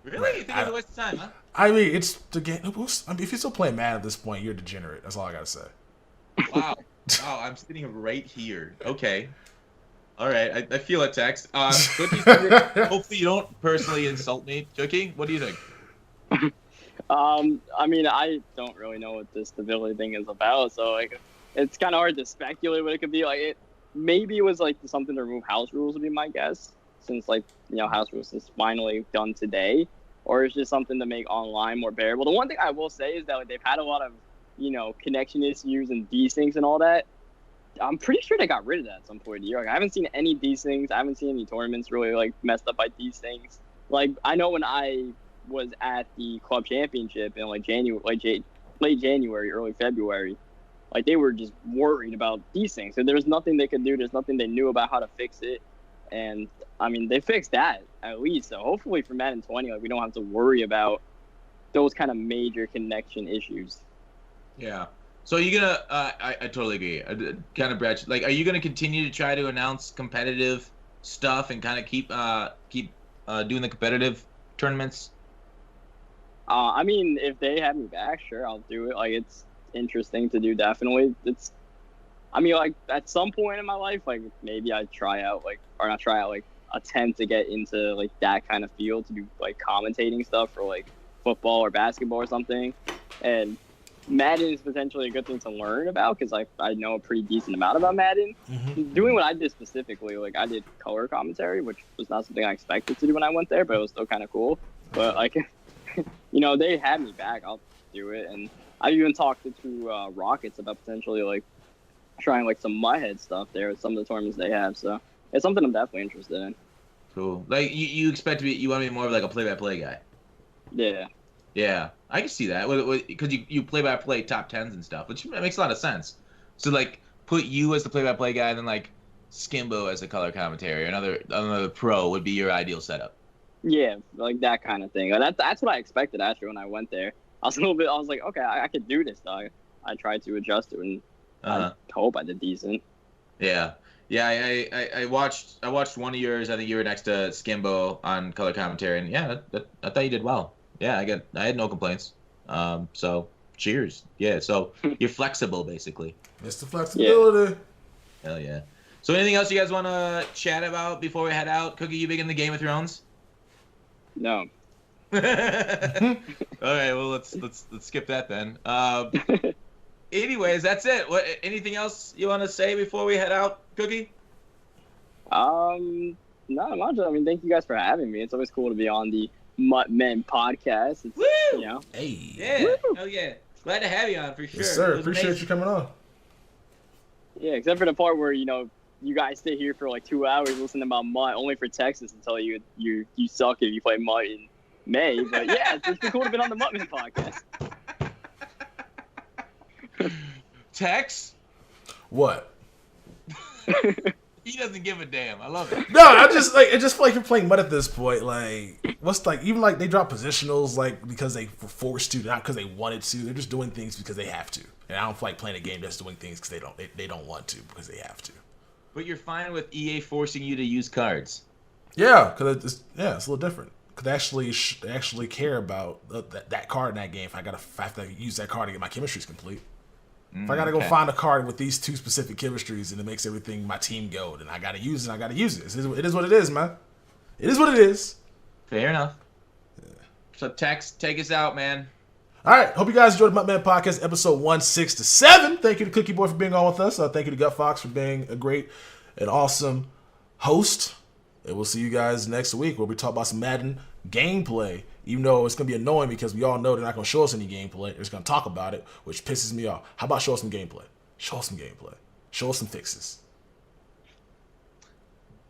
Really? You think it's a waste of time, huh? I mean, it's the game. I mean, if you're still playing Madden at this point, you're a degenerate. That's all I gotta say. Wow. Wow, I'm sitting right here. Okay. All right, I feel it, Tex. Cookie, hopefully you don't personally insult me. Cookie, what do you think? I mean, I don't really know what this stability thing is about, so like, it's kind of hard to speculate what it could be. Like, maybe it was like something to remove house rules would be my guess, since like house rules is finally done today, or it's just something to make online more bearable. The one thing I will say is that like, they've had a lot of connection issues and desyncs and all that. I'm pretty sure they got rid of that at some point in the year. Like, I haven't seen any desyncs. I haven't seen any tournaments really like messed up by desyncs. Like, I know when I was at the club championship in like late January, early February, like they were just worried about desyncs. So there was nothing they could do. There's nothing they knew about how to fix it. And I mean, they fixed that at least. So hopefully for Madden 20, like we don't have to worry about those kind of major connection issues. Yeah. So you're gonna, I totally agree. Kind of, Brad, like, are you gonna continue to try to announce competitive stuff and kind of keep doing the competitive tournaments? I mean, if they have me back, sure, I'll do it. Like, it's interesting to do, definitely. I mean, like, at some point in my life, like, maybe I'd attempt to get into, like, that kind of field to do, like, commentating stuff for, like, football or basketball or something. And Madden is potentially a good thing to learn about because I know a pretty decent amount about Madden. Mm-hmm. Doing what I did specifically, like I did color commentary, which was not something I expected to do when I went there, but it was still kind of cool. But like, they had me back. I'll do it, and I even talked to Rockets about potentially like trying like some MUT stuff there with some of the tournaments they have. So it's something I'm definitely interested in. Cool. Like you expect to be, you want to be more of like a play-by-play guy. Yeah. Yeah, I can see that because you play-by-play top 10s and stuff, which makes a lot of sense. So like, put you as the play-by-play guy, and then like Skimbo as the color commentary. Another pro would be your ideal setup. Yeah, like that kind of thing. That's what I expected actually when I went there. I was like, okay, I could do this. Though. I tried to adjust to it, and I hope I did decent. Yeah. I watched one of yours. I think you were next to Skimbo on color commentary, and yeah, I thought you did well. Yeah, I had no complaints. So cheers. Yeah, so you're flexible basically. Mr. Flexibility. Yeah. Hell yeah. So anything else you guys want to chat about before we head out? Cookie, you big in the Game of Thrones? No. All right, well let's skip that then. Anyways, that's it. Anything else you want to say before we head out, Cookie? Not much. I mean, thank you guys for having me. It's always cool to be on the MUTMen podcast. It's, Woo! Hey. Yeah. Oh yeah. Glad to have you on for sure. Yes, sir. Appreciate you coming on. Yeah, except for the part where you guys stay here for like 2 hours listening about MUT, only for Texas and tell you suck if you play MUT in May. But yeah, it's been cool to be on the MUTMen podcast. Tex? What? He doesn't give a damn. I love it. No, I just feel like you're playing MUT at this point. Like, what's like even like they drop positionals like because they were forced to, not because they wanted to. They're just doing things because they have to. And I don't feel like playing a game that's doing things because they don't want to because they have to. But you're fine with EA forcing you to use cards. Yeah, because it's a little different. Because they actually care about that card in that game. If I have to use that card to get my chemistries complete. If I gotta go find a card with these 2 specific chemistries and it makes everything my team go, then I gotta use it. I gotta use it. It is what it is, man. It is what it is. Fair enough. Yeah. So Tex, take us out, man. All right. Hope you guys enjoyed the MUTMen podcast, episode 167. Thank you to Cookie Boy for being on with us. Thank you to Gut Fox for being a great and awesome host. And we'll see you guys next week where we talk about some Madden gameplay. Even though it's going to be annoying because we all know they're not going to show us any gameplay. They're just going to talk about it, which pisses me off. How about show us some gameplay? Show us some gameplay. Show us some fixes.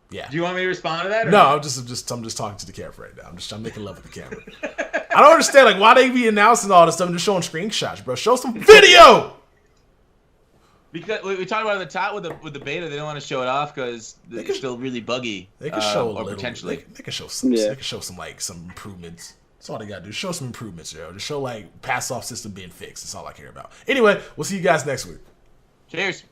Yeah. Do you want me to respond to that? Or no, I'm just talking to the camera right now. I'm making love with the camera. I don't understand like why they be announcing all this stuff and just showing screenshots, bro. Show some video. Because we talked about at the top with the beta, they don't want to show it off because it's still really buggy. They can show or potentially. They can show some. Yeah. They can show some some improvements. That's all they gotta do. Show some improvements, yo. Just show like pass off system being fixed. That's all I care about. Anyway, we'll see you guys next week. Cheers.